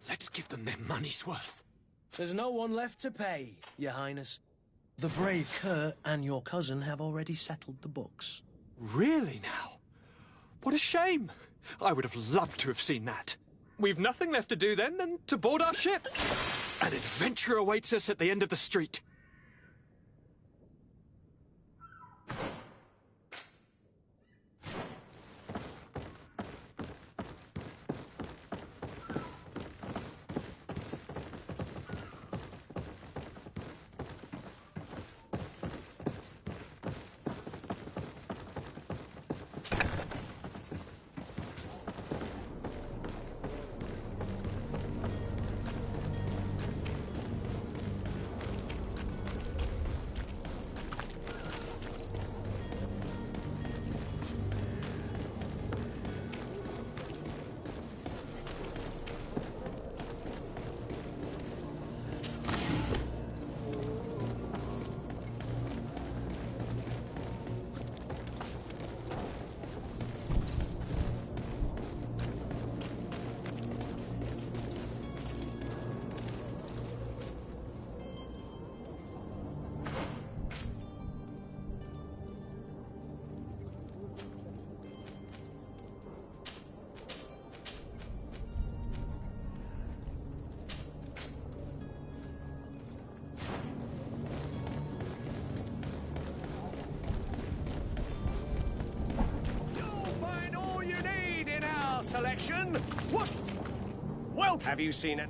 let's give them their money's worth. There's no one left to pay, Your Highness. The brave Kurt and your cousin have already settled the books. Really now? What a shame. I would have loved to have seen that. We've nothing left to do then than to board our ship. An adventure awaits us at the end of the street. Selection? What? Well, have you seen it?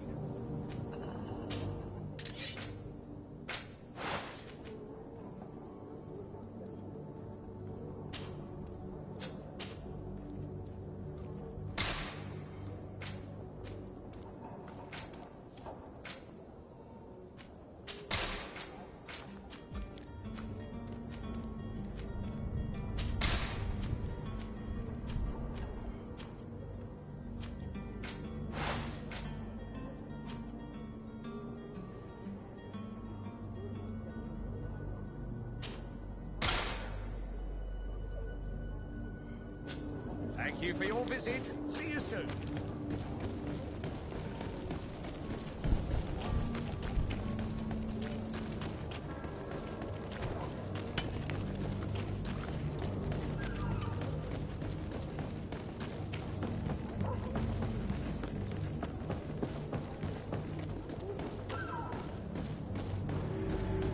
Thank you for your visit. See you soon.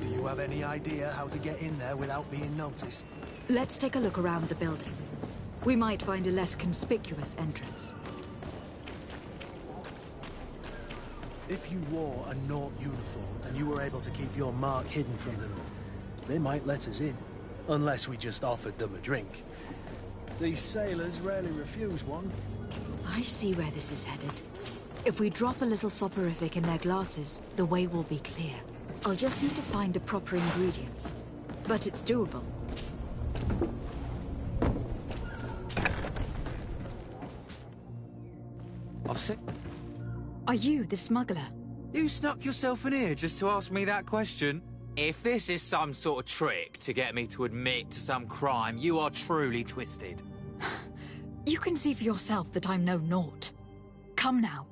Do you have any idea how to get in there without being noticed? Let's take a look around the building. We might find a less conspicuous entrance. If you wore a Naught uniform and you were able to keep your mark hidden from them, they might let us in. Unless we just offered them a drink. These sailors rarely refuse one. I see where this is headed. If we drop a little soporific in their glasses, the way will be clear. I'll just need to find the proper ingredients. But it's doable. Are you the smuggler? You snuck yourself in here just to ask me that question? If this is some sort of trick to get me to admit to some crime, you are truly twisted. You can see for yourself that I'm no naught. Come now.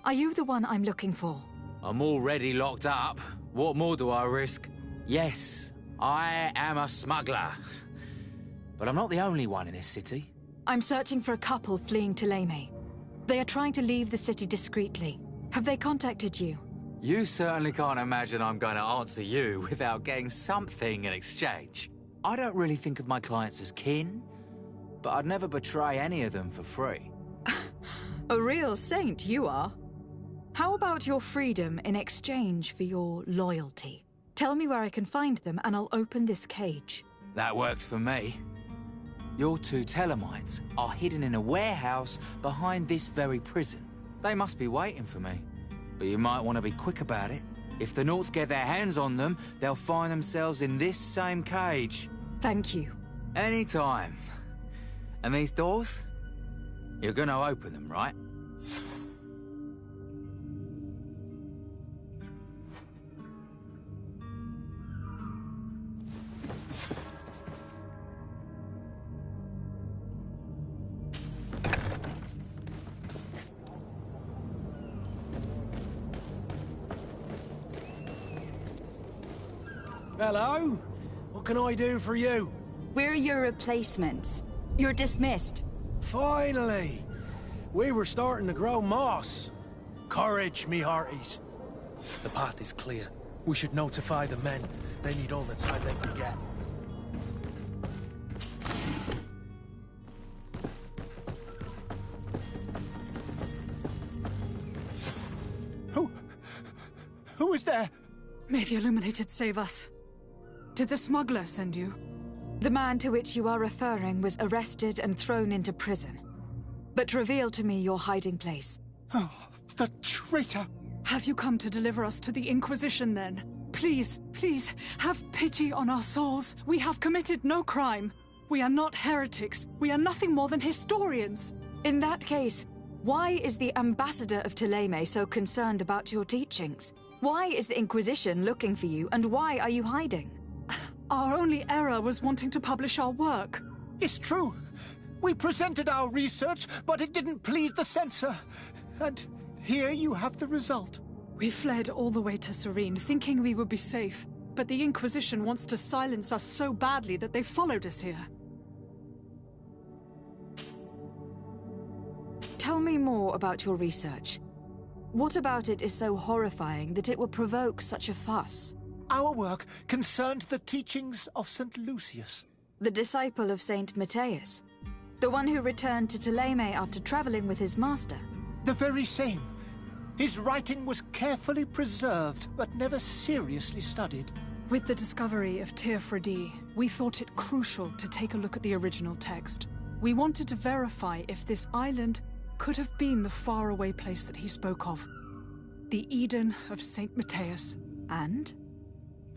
Are you the one I'm looking for? I'm already locked up. What more do I risk? Yes, I am a smuggler. But I'm not the only one in this city. I'm searching for a couple fleeing Thélème. They are trying to leave the city discreetly. Have they contacted you? You certainly can't imagine I'm going to answer you without getting something in exchange. I don't really think of my clients as kin, but I'd never betray any of them for free. A real saint you are. How about your freedom in exchange for your loyalty? Tell me where I can find them and I'll open this cage. That works for me. Your two Thelemites are hidden in a warehouse behind this very prison. They must be waiting for me. But you might want to be quick about it. If the Nauts get their hands on them, they'll find themselves in this same cage. Thank you. Anytime. And these doors? You're gonna open them, right? Hello? What can I do for you? We're your replacements. You're dismissed. Finally! We were starting to grow moss. Courage, me hearties. The path is clear. We should notify the men. They need all the time they can get. Who is there? May the Illuminated save us. Did the smuggler send you? The man to which you are referring was arrested and thrown into prison. But reveal to me your hiding place. Oh, the traitor! Have you come to deliver us to the Inquisition, then? Please, please, have pity on our souls. We have committed no crime. We are not heretics. We are nothing more than historians. In that case, why is the ambassador of Thélème so concerned about your teachings? Why is the Inquisition looking for you, and why are you hiding? Our only error was wanting to publish our work. It's true. We presented our research, but it didn't please the censor. And here you have the result. We fled all the way to Serene, thinking we would be safe. But the Inquisition wants to silence us so badly that they followed us here. Tell me more about your research. What about it is so horrifying that it will provoke such a fuss? Our work concerned the teachings of St. Lucius. The disciple of St. Matthias. The one who returned to Thélème after traveling with his master. The very same. His writing was carefully preserved, but never seriously studied. With the discovery of Teofredi, we thought it crucial to take a look at the original text. We wanted to verify if this island could have been the faraway place that he spoke of. The Eden of St. Matthias. And?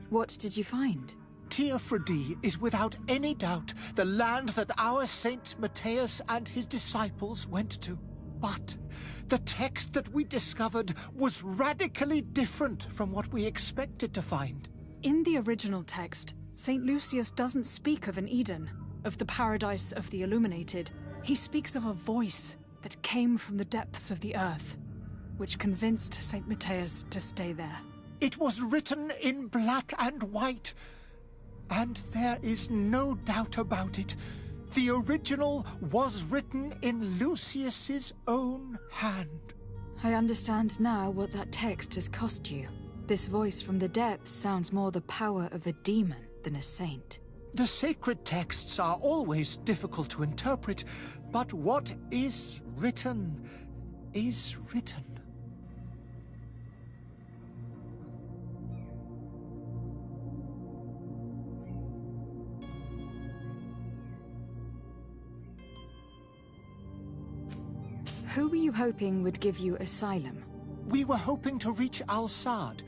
What did you find? Teofredi is without any doubt the land that our Saint Matthias and his disciples went to. But the text that we discovered was radically different from what we expected to find. In the original text, St. Lucius doesn't speak of an Eden, of the paradise of the Illuminated. He speaks of a voice that came from the depths of the earth, which convinced St. Matthias to stay there. It was written in black and white, and there is no doubt about it. The original was written in Lucius's own hand. I understand now what that text has cost you. This voice from the depths sounds more the power of a demon than a saint. The sacred texts are always difficult to interpret, but what is written is written. Who were you hoping would give you asylum? We were hoping to reach Al-Sad.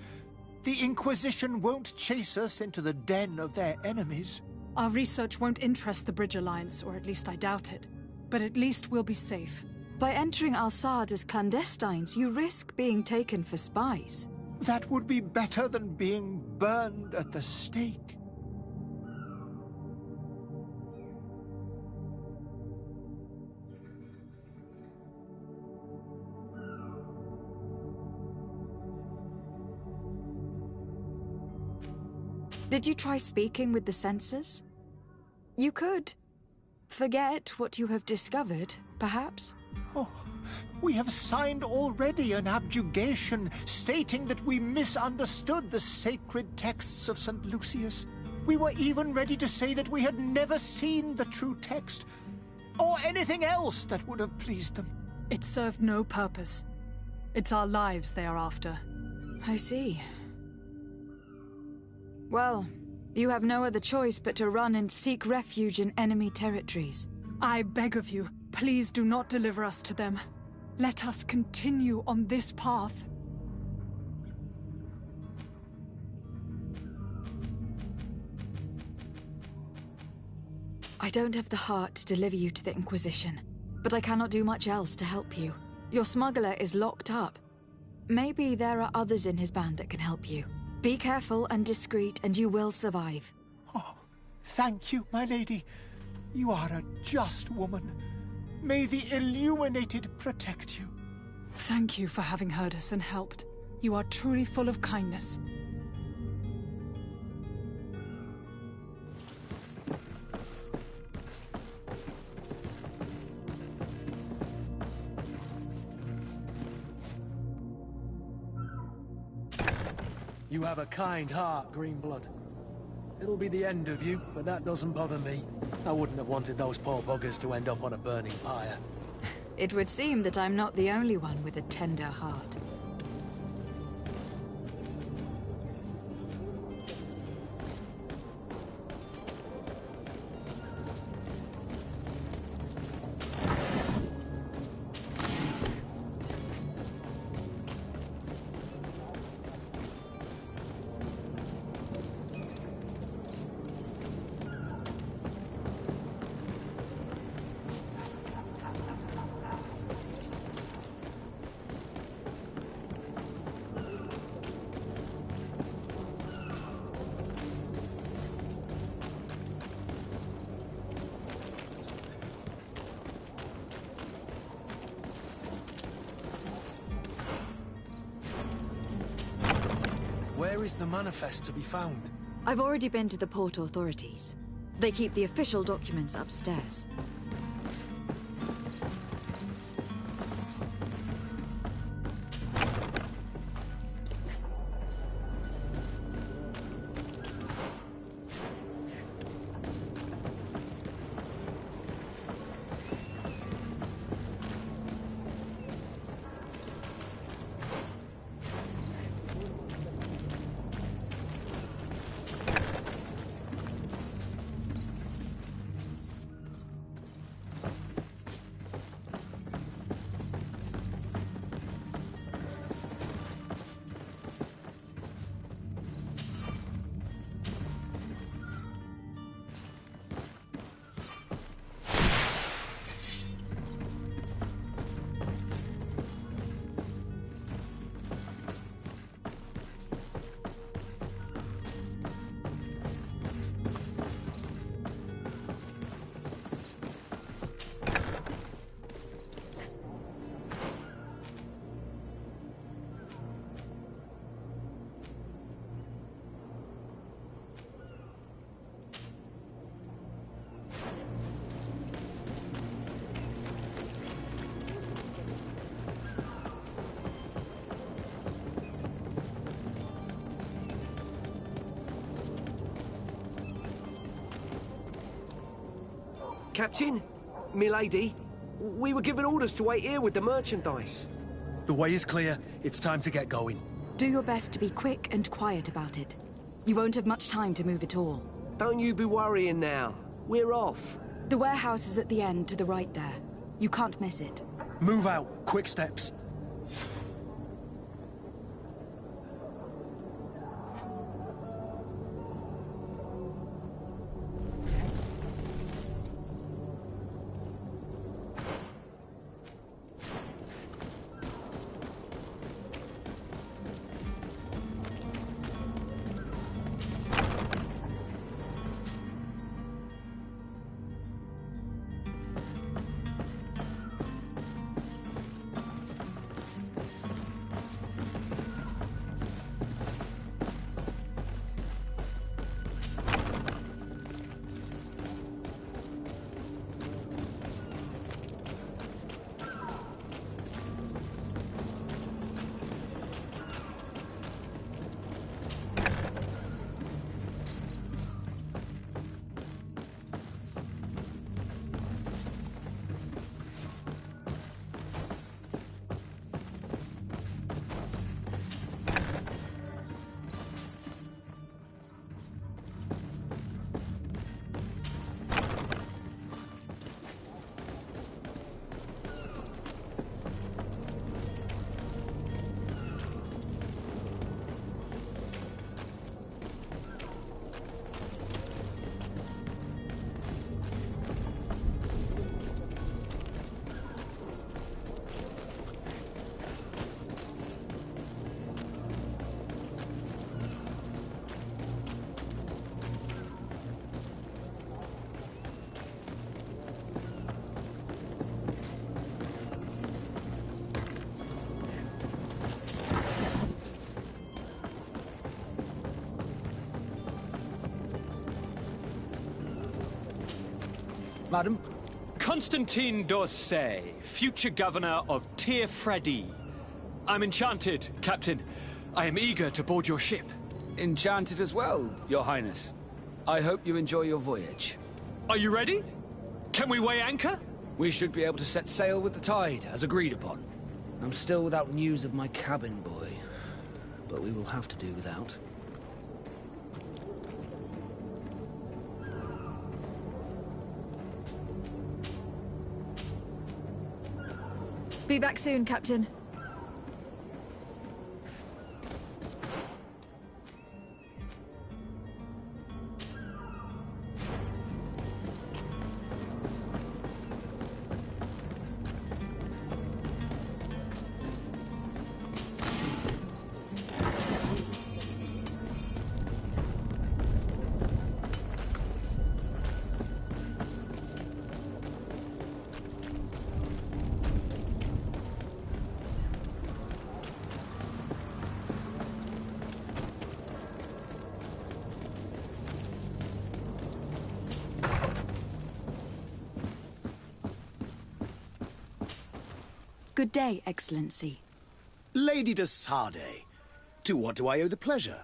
The Inquisition won't chase us into the den of their enemies. Our research won't interest the Bridge Alliance, or at least I doubt it. But at least we'll be safe. By entering Al-Sad as clandestines, you risk being taken for spies. That would be better than being burned at the stake. Did you try speaking with the censors? You could. Forget what you have discovered, perhaps? Oh, we have signed already an abjugation stating that we misunderstood the sacred texts of St. Lucius. We were even ready to say that we had never seen the true text, or anything else that would have pleased them. It served no purpose. It's our lives they are after. I see. Well, you have no other choice but to run and seek refuge in enemy territories. I beg of you, please do not deliver us to them. Let us continue on this path. I don't have the heart to deliver you to the Inquisition, but I cannot do much else to help you. Your smuggler is locked up. Maybe there are others in his band that can help you. Be careful and discreet, and you will survive. Oh, thank you, my lady. You are a just woman. May the Illuminated protect you. Thank you for having heard us and helped. You are truly full of kindness. You have a kind heart, Greenblood. It'll be the end of you, but that doesn't bother me. I wouldn't have wanted those poor buggers to end up on a burning pyre. It would seem that I'm not the only one with a tender heart. Where is the manifest to be found? I've already been to the port authorities. They keep the official documents upstairs. Captain, milady, we were given orders to wait here with the merchandise. The way is clear. It's time to get going. Do your best to be quick and quiet about it. You won't have much time to move at all. Don't you be worrying now. We're off. The warehouse is at the end to the right there. You can't miss it. Move out. Quick steps. Madam? Constantine d'Orsay, future governor of Tir-Freddy. I'm enchanted, Captain. I am eager to board your ship. Enchanted as well, Your Highness. I hope you enjoy your voyage. Are you ready? Can we weigh anchor? We should be able to set sail with the tide, as agreed upon. I'm still without news of my cabin boy, but we will have to do without. Be back soon, Captain. Good day, Excellency. Lady de Sardet, to what do I owe the pleasure?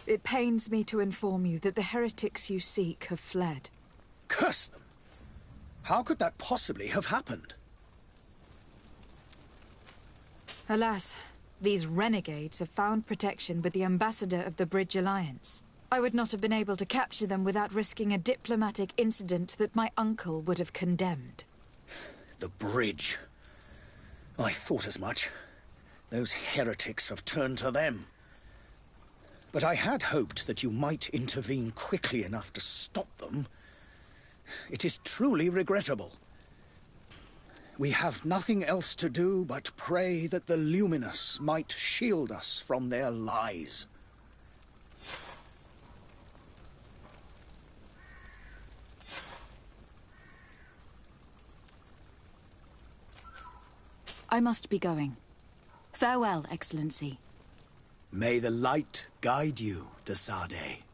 It pains me to inform you that the heretics you seek have fled. Curse them! How could that possibly have happened? Alas, these renegades have found protection with the ambassador of the Bridge Alliance. I would not have been able to capture them without risking a diplomatic incident that my uncle would have condemned. The bridge. I thought as much. Those heretics have turned to them. But I had hoped that you might intervene quickly enough to stop them. It is truly regrettable. We have nothing else to do but pray that the Luminous might shield us from their lies. I must be going. Farewell, Excellency. May the light guide you, de Sardet.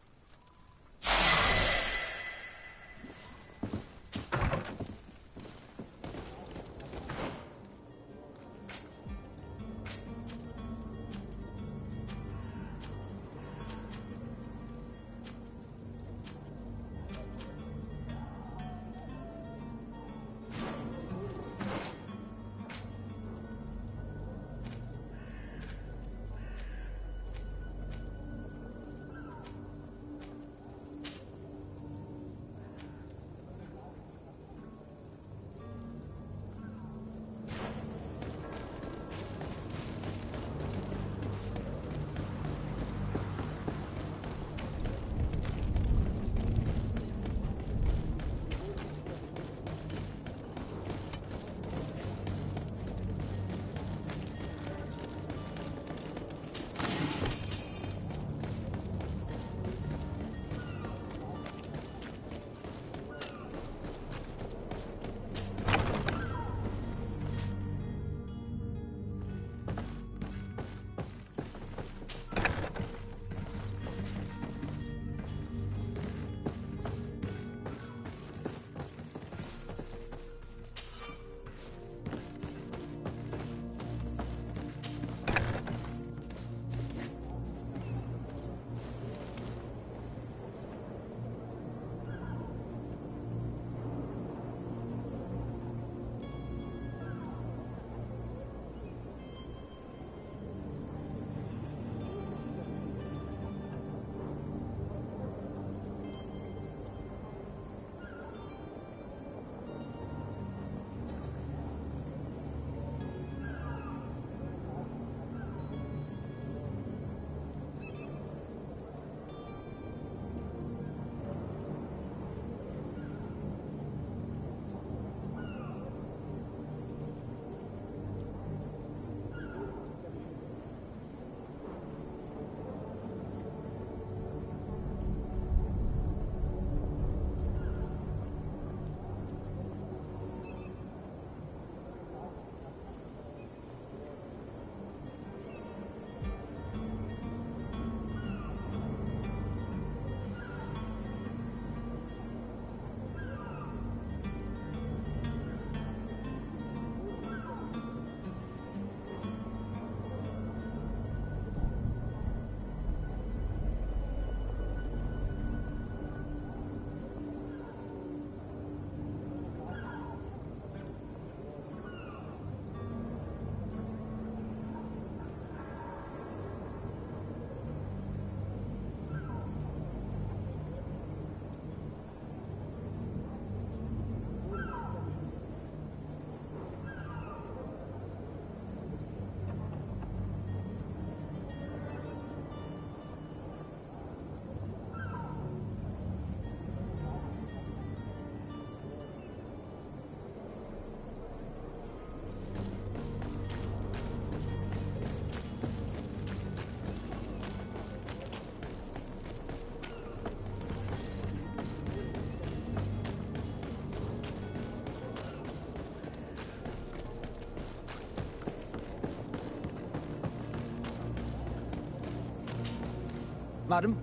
Madam?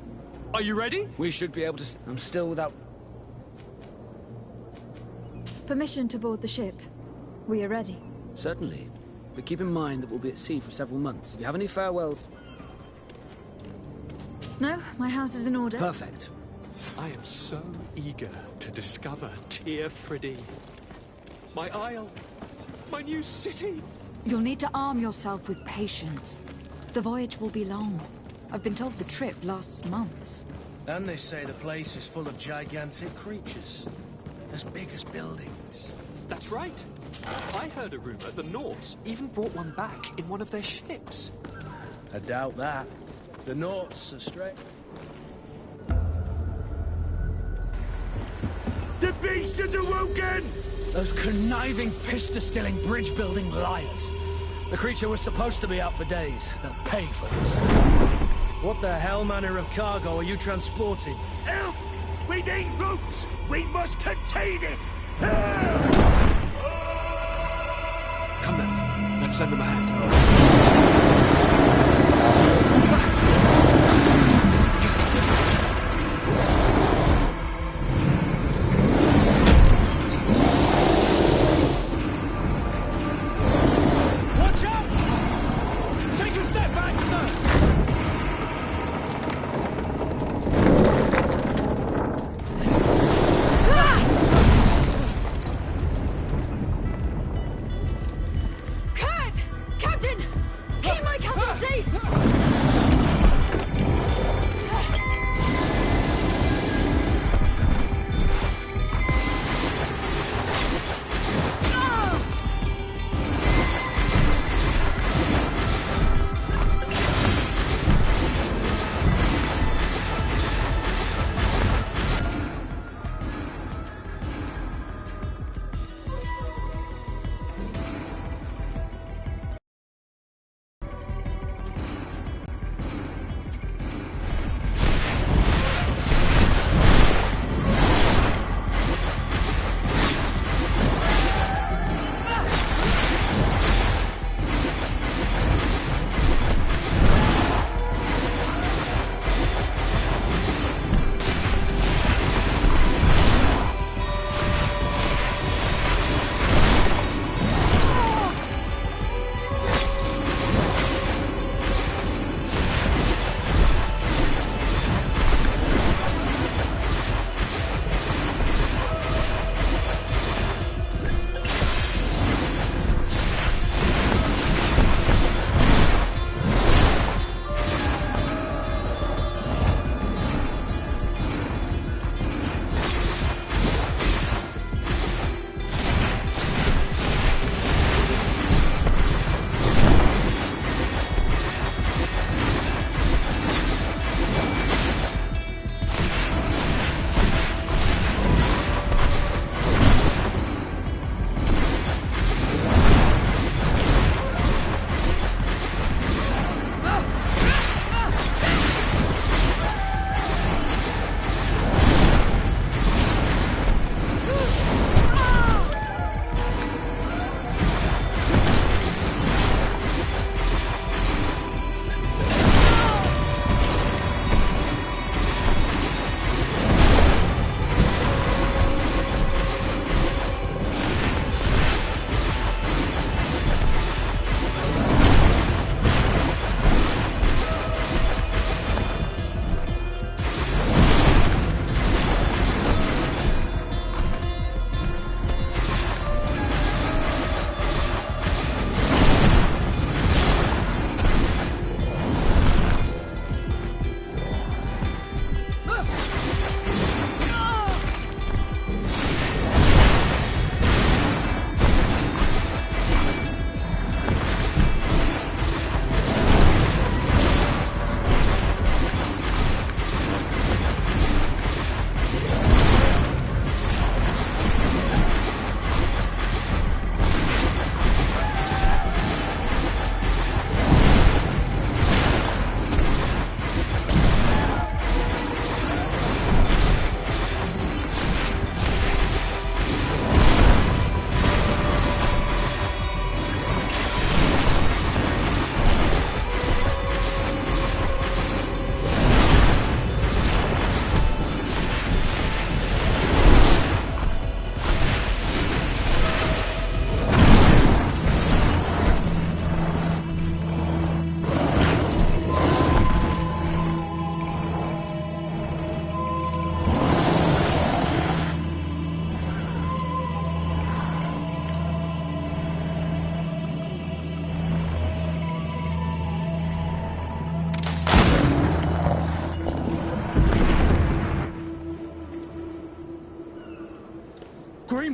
Are you ready? We should be able to... I'm still without... Permission to board the ship. We are ready. Certainly. But keep in mind that we'll be at sea for several months. Do you have any farewells? No, my house is in order. Perfect. I am so eager to discover Tear Friddy. My isle. My new city. You'll need to arm yourself with patience. The voyage will be long. I've been told the trip lasts months. And they say the place is full of gigantic creatures. As big as buildings. That's right. I heard a rumor the Nauts even brought one back in one of their ships. I doubt that. The Nauts are straight. The beast is awoken! Those conniving, pista-stilling, bridge-building liars. The creature was supposed to be out for days. They'll pay for this. What the hell manner of cargo are you transporting? Help! We need ropes! We must contain it! Come now, let's lend them a hand. Watch out! Take a step back, sir!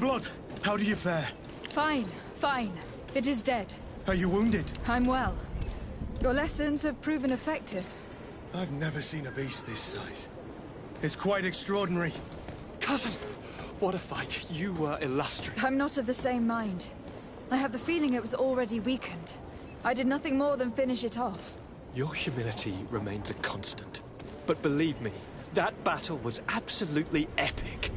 blood. How do you fare? Fine, fine. It is dead. Are you wounded? I'm well. Your lessons have proven effective. I've never seen a beast this size. It's quite extraordinary. Cousin, what a fight. You were illustrious. I'm not of the same mind. I have the feeling it was already weakened. I did nothing more than finish it off. Your humility remains a constant. But believe me, that battle was absolutely epic.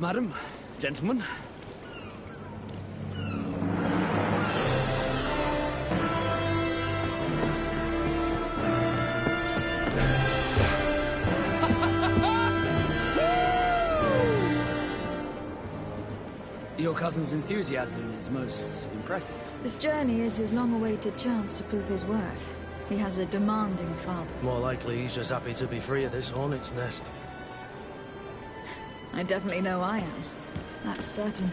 Madam, gentlemen. Your cousin's enthusiasm is most impressive. This journey is his long-awaited chance to prove his worth. He has a demanding father. More likely he's just happy to be free of this hornet's nest. I definitely know I am. That's certain.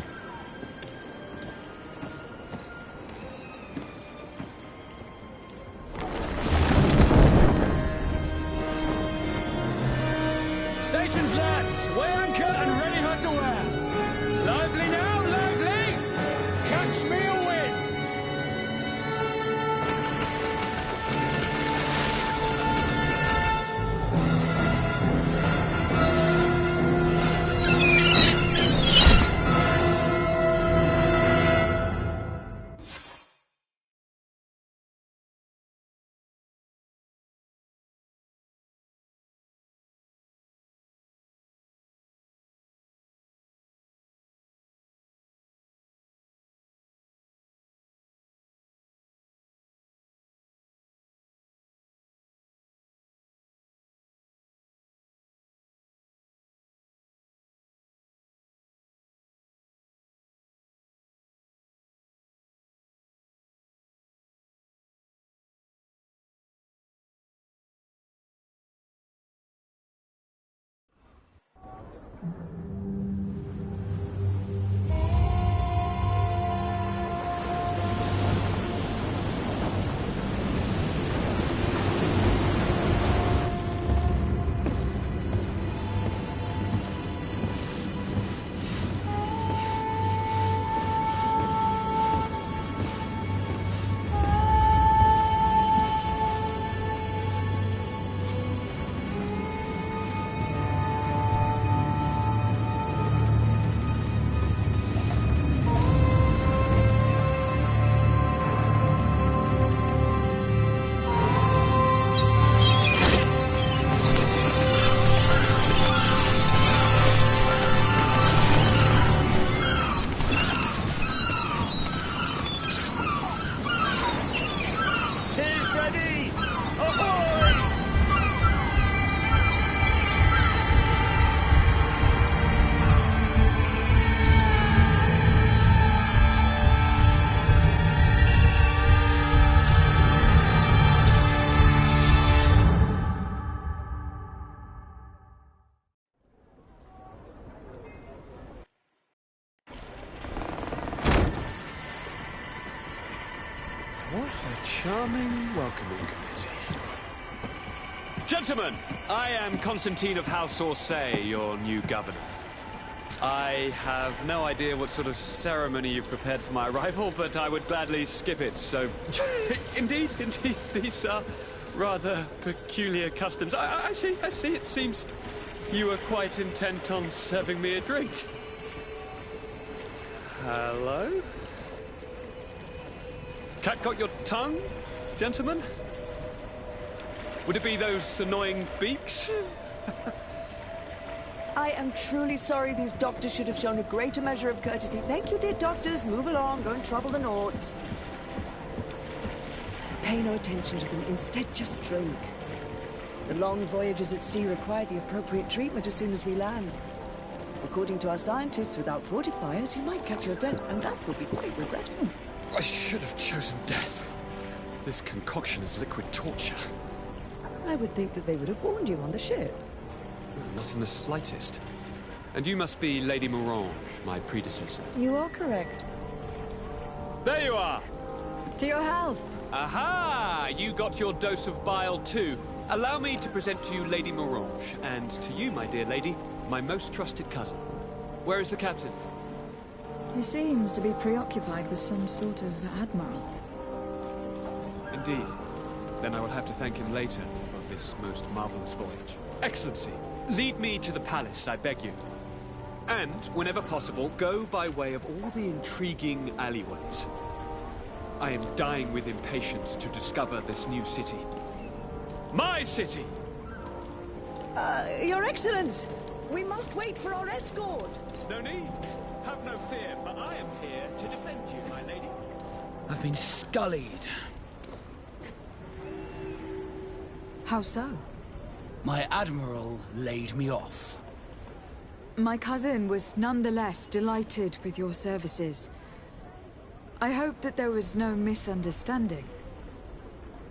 Stations, lads! Weigh anchor and ready her to wear. Lively now, lively! Catch me a wind! What a charming welcoming committee. Gentlemen, I am Constantine of House Orsay, your new governor. I have no idea what sort of ceremony you've prepared for my arrival, but I would gladly skip it, so... Indeed, these are rather peculiar customs. I see, it seems you are quite intent on serving me a drink. Hello? Cat got your tongue, gentlemen? Would it be those annoying beaks? I am truly sorry these doctors should have shown a greater measure of courtesy. Thank you, dear doctors. Move along, don't trouble the Nords. Pay no attention to them. Instead, just drink. The long voyages at sea require the appropriate treatment as soon as we land. According to our scientists, without fortifiers, you might catch your death, and that will be quite regrettable. I should have chosen death. This concoction is liquid torture. I would think that they would have warned you on the ship. Not in the slightest. And you must be Lady Morange, my predecessor. You are correct. There you are! To your health! Aha! You got your dose of bile too. Allow me to present to you Lady Morange, and to you, my dear lady, my most trusted cousin. Where is the captain? He seems to be preoccupied with some sort of admiral. Indeed. Then I will have to thank him later for this most marvelous voyage. Excellency, lead me to the palace, I beg you. And, whenever possible, go by way of all the intriguing alleyways. I am dying with impatience to discover this new city. My city! Your Excellence! We must wait for our escort! No need. Have no fear, for I am here to defend you, my lady. I've been scullied. How so? My admiral laid me off. My cousin was nonetheless delighted with your services. I hope that there was no misunderstanding.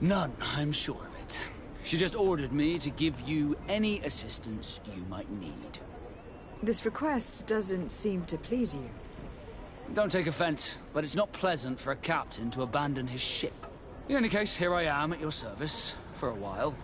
None, I'm sure of it. She just ordered me to give you any assistance you might need. This request doesn't seem to please you. Don't take offense, but it's not pleasant for a captain to abandon his ship. In any case, here I am at your service, for a while.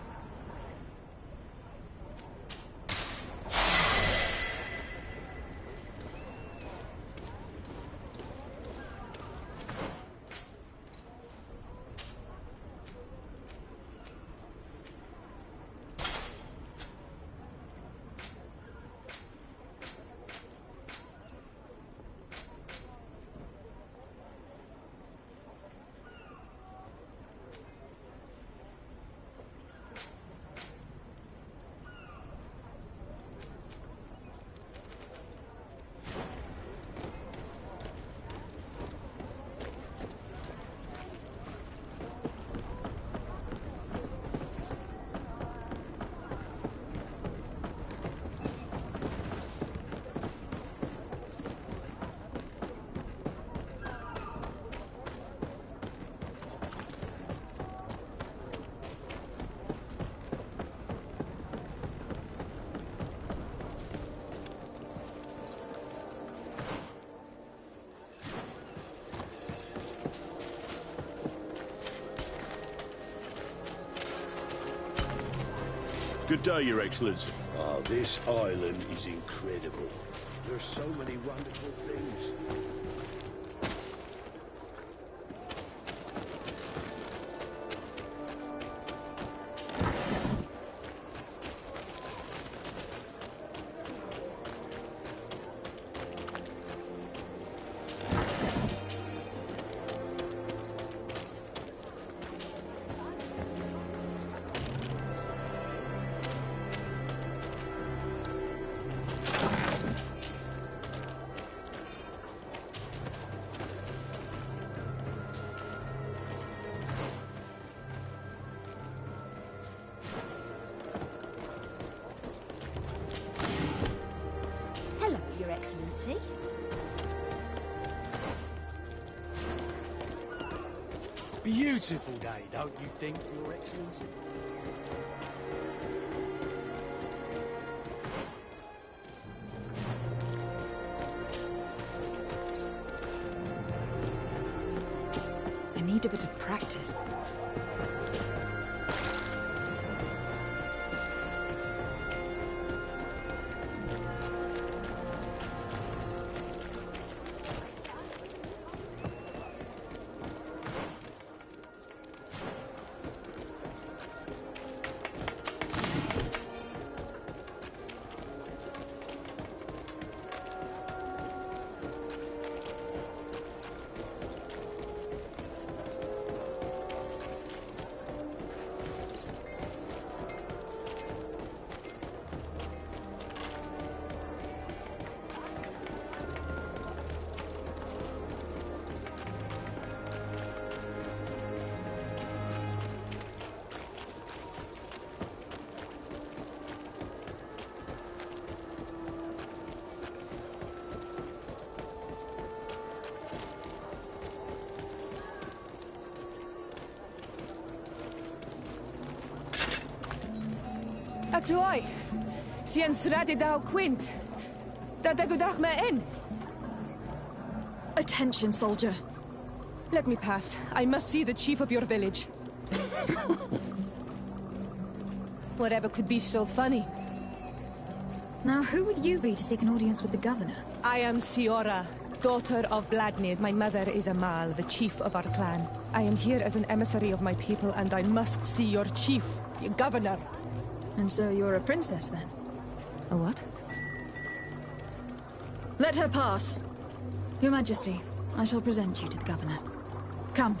Good day, Your Excellency. Ah, this island is incredible. There's so many wonderful things. Excellency. Beautiful day, don't you think, Your Excellency? I need a bit of practice. Toi, sien sradi dau quint. Dadagudach me in. Attention, soldier. Let me pass. I must see the chief of your village. Whatever could be so funny. Now, who would you be to seek an audience with the governor? I am Siora, daughter of Bladnid. My mother is Amal, the chief of our clan. I am here as an emissary of my people, and I must see your chief, your governor. And so you're a princess, then? A what? Let her pass. Your Majesty, I shall present you to the governor. Come.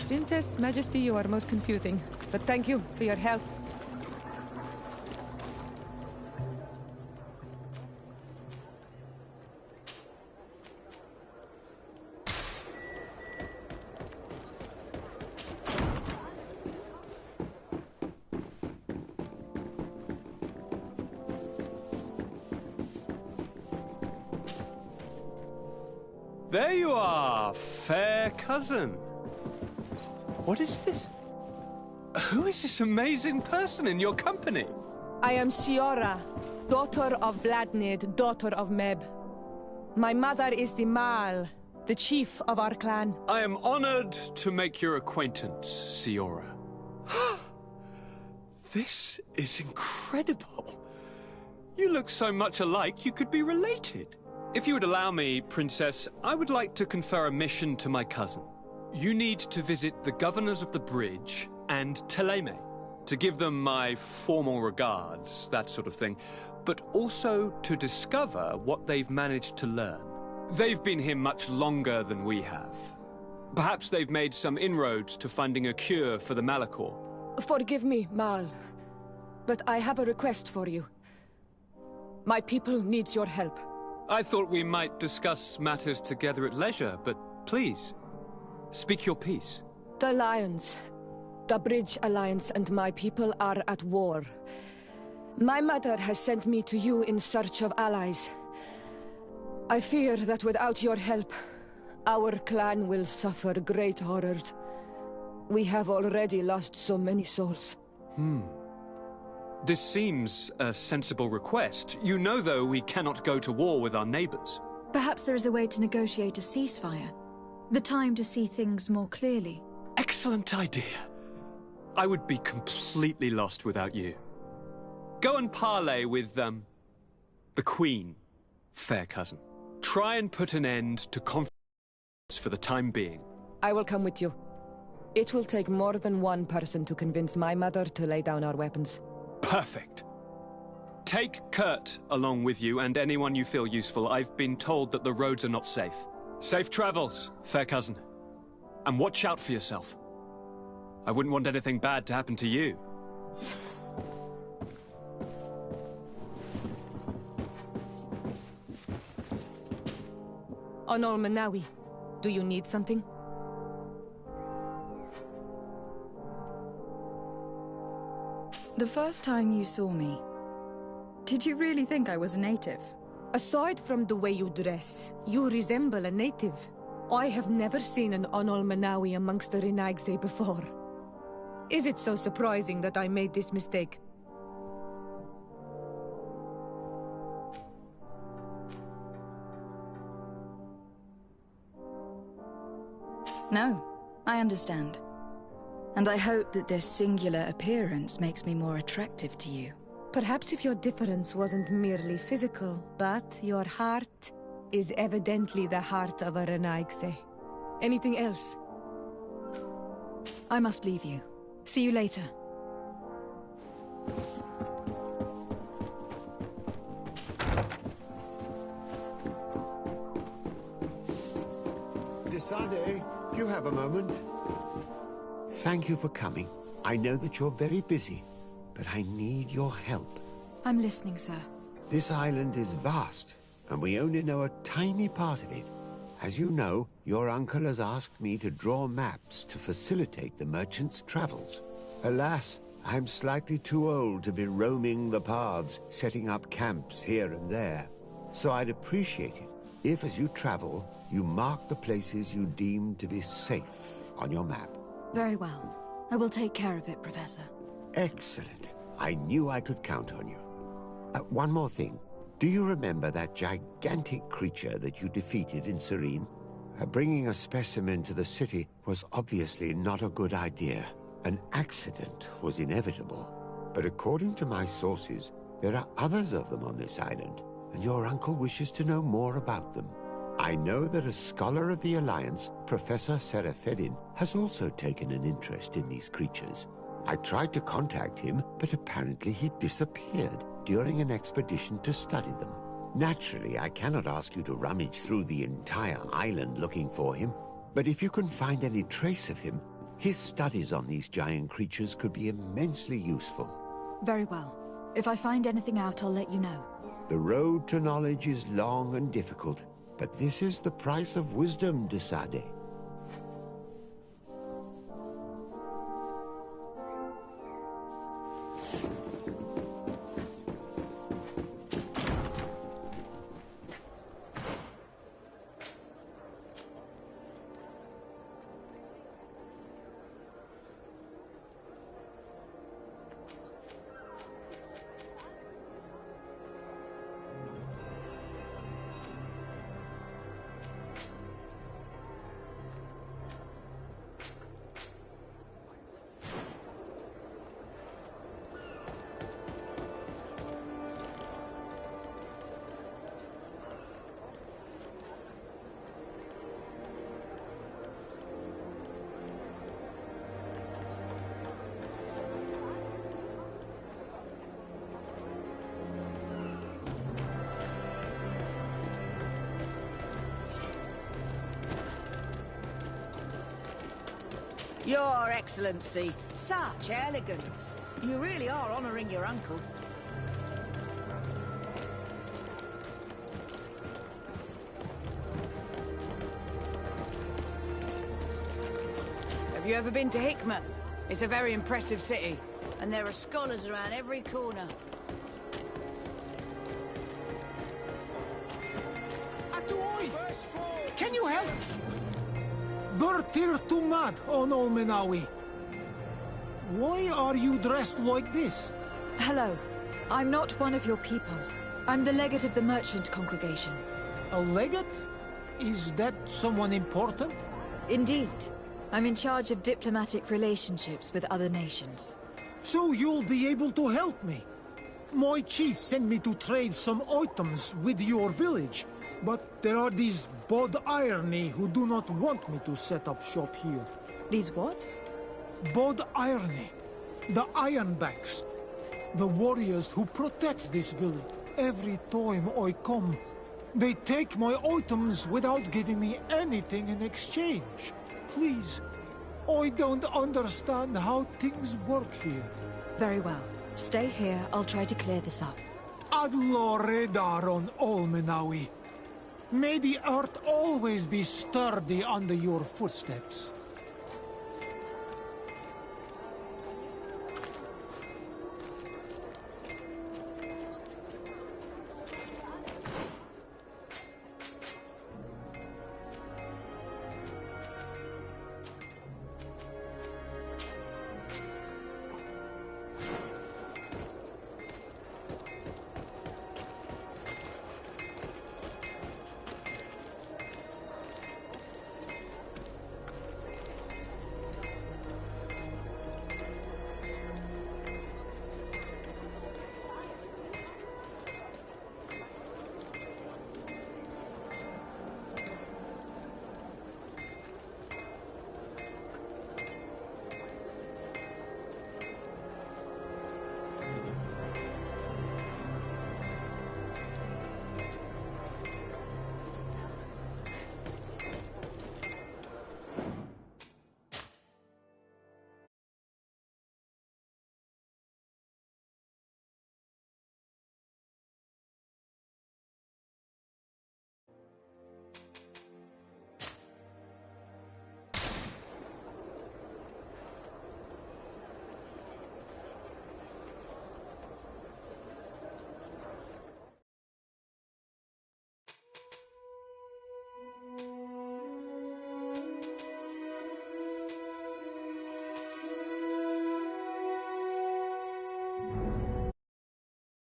Princess, Majesty, you are most confusing. But thank you for your help. There you are, fair cousin. What is this? Who is this amazing person in your company? I am Siora, daughter of Bladnid, daughter of Meb. My mother is the Mal, the chief of our clan. I am honored to make your acquaintance, Siora. This is incredible. You look so much alike you could be related. If you would allow me, Princess, I would like to confer a mission to my cousin. You need to visit the governors of the bridge and Teleme to give them my formal regards, that sort of thing, but also to discover what they've managed to learn. They've been here much longer than we have. Perhaps they've made some inroads to finding a cure for the Malachor. Forgive me, Mal, but I have a request for you. My people needs your help. I thought we might discuss matters together at leisure, but please, speak your piece. The Lions, the Bridge Alliance and my people are at war. My mother has sent me to you in search of allies. I fear that without your help, our clan will suffer great horrors. We have already lost so many souls. This seems a sensible request. You know, though, we cannot go to war with our neighbors. Perhaps there is a way to negotiate a ceasefire. The time to see things more clearly. Excellent idea. I would be completely lost without you. Go and parley with, the Queen, fair cousin. Try and put an end to conflicts for the time being. I will come with you. It will take more than one person to convince my mother to lay down our weapons. Perfect. Take Kurt along with you and anyone you feel useful. I've been told that the roads are not safe. Safe travels, fair cousin. And watch out for yourself. I wouldn't want anything bad to happen to you. Onol Manawi, do you need something? The first time you saw me, did you really think I was a native? Aside from the way you dress, you resemble a native. I have never seen an Onol Manawi amongst the Renaigse before. Is it so surprising that I made this mistake? No, I understand. And I hope that this singular appearance makes me more attractive to you. Perhaps if your difference wasn't merely physical, but your heart is evidently the heart of a Renaigse. Anything else? I must leave you. See you later. Desade, do you have a moment? Thank you for coming. I know that you're very busy, but I need your help. I'm listening, sir. This island is vast, and we only know a tiny part of it. As you know, your uncle has asked me to draw maps to facilitate the merchants' travels. Alas, I'm slightly too old to be roaming the paths, setting up camps here and there. So I'd appreciate it if, as you travel, you mark the places you deem to be safe on your map. Very well. I will take care of it, Professor. Excellent. I knew I could count on you. One more thing. Do you remember that gigantic creature that you defeated in Serene? Bringing a specimen to the city was obviously not a good idea. An accident was inevitable. But according to my sources, there are others of them on this island, and your uncle wishes to know more about them. I know that a scholar of the Alliance, Professor Serafedin, has also taken an interest in these creatures. I tried to contact him, but apparently he disappeared during an expedition to study them. Naturally, I cannot ask you to rummage through the entire island looking for him, but if you can find any trace of him, his studies on these giant creatures could be immensely useful. Very well. If I find anything out, I'll let you know. The road to knowledge is long and difficult, but this is the price of wisdom, de Sade. Your Excellency, such elegance. You really are honoring your uncle. Have you ever been to Hickman? It's a very impressive city, and there are scholars around every corner. Atuoi! Can you help? Bertir Tumad on Olmenawi. Why are you dressed like this? Hello. I'm not one of your people. I'm the legate of the merchant congregation. A legate? Is that someone important? Indeed. I'm in charge of diplomatic relationships with other nations. So you'll be able to help me. My chief sent me to trade some items with your village, but there are these Bod Irony who do not want me to set up shop here. These what? Bod Irony. The Ironbacks. The warriors who protect this village. Every time I come, they take my items without giving me anything in exchange. Please, I don't understand how things work here. Very well. Stay here, I'll try to clear this up. Adlo Redar on Olmenawi. May the earth always be sturdy under your footsteps.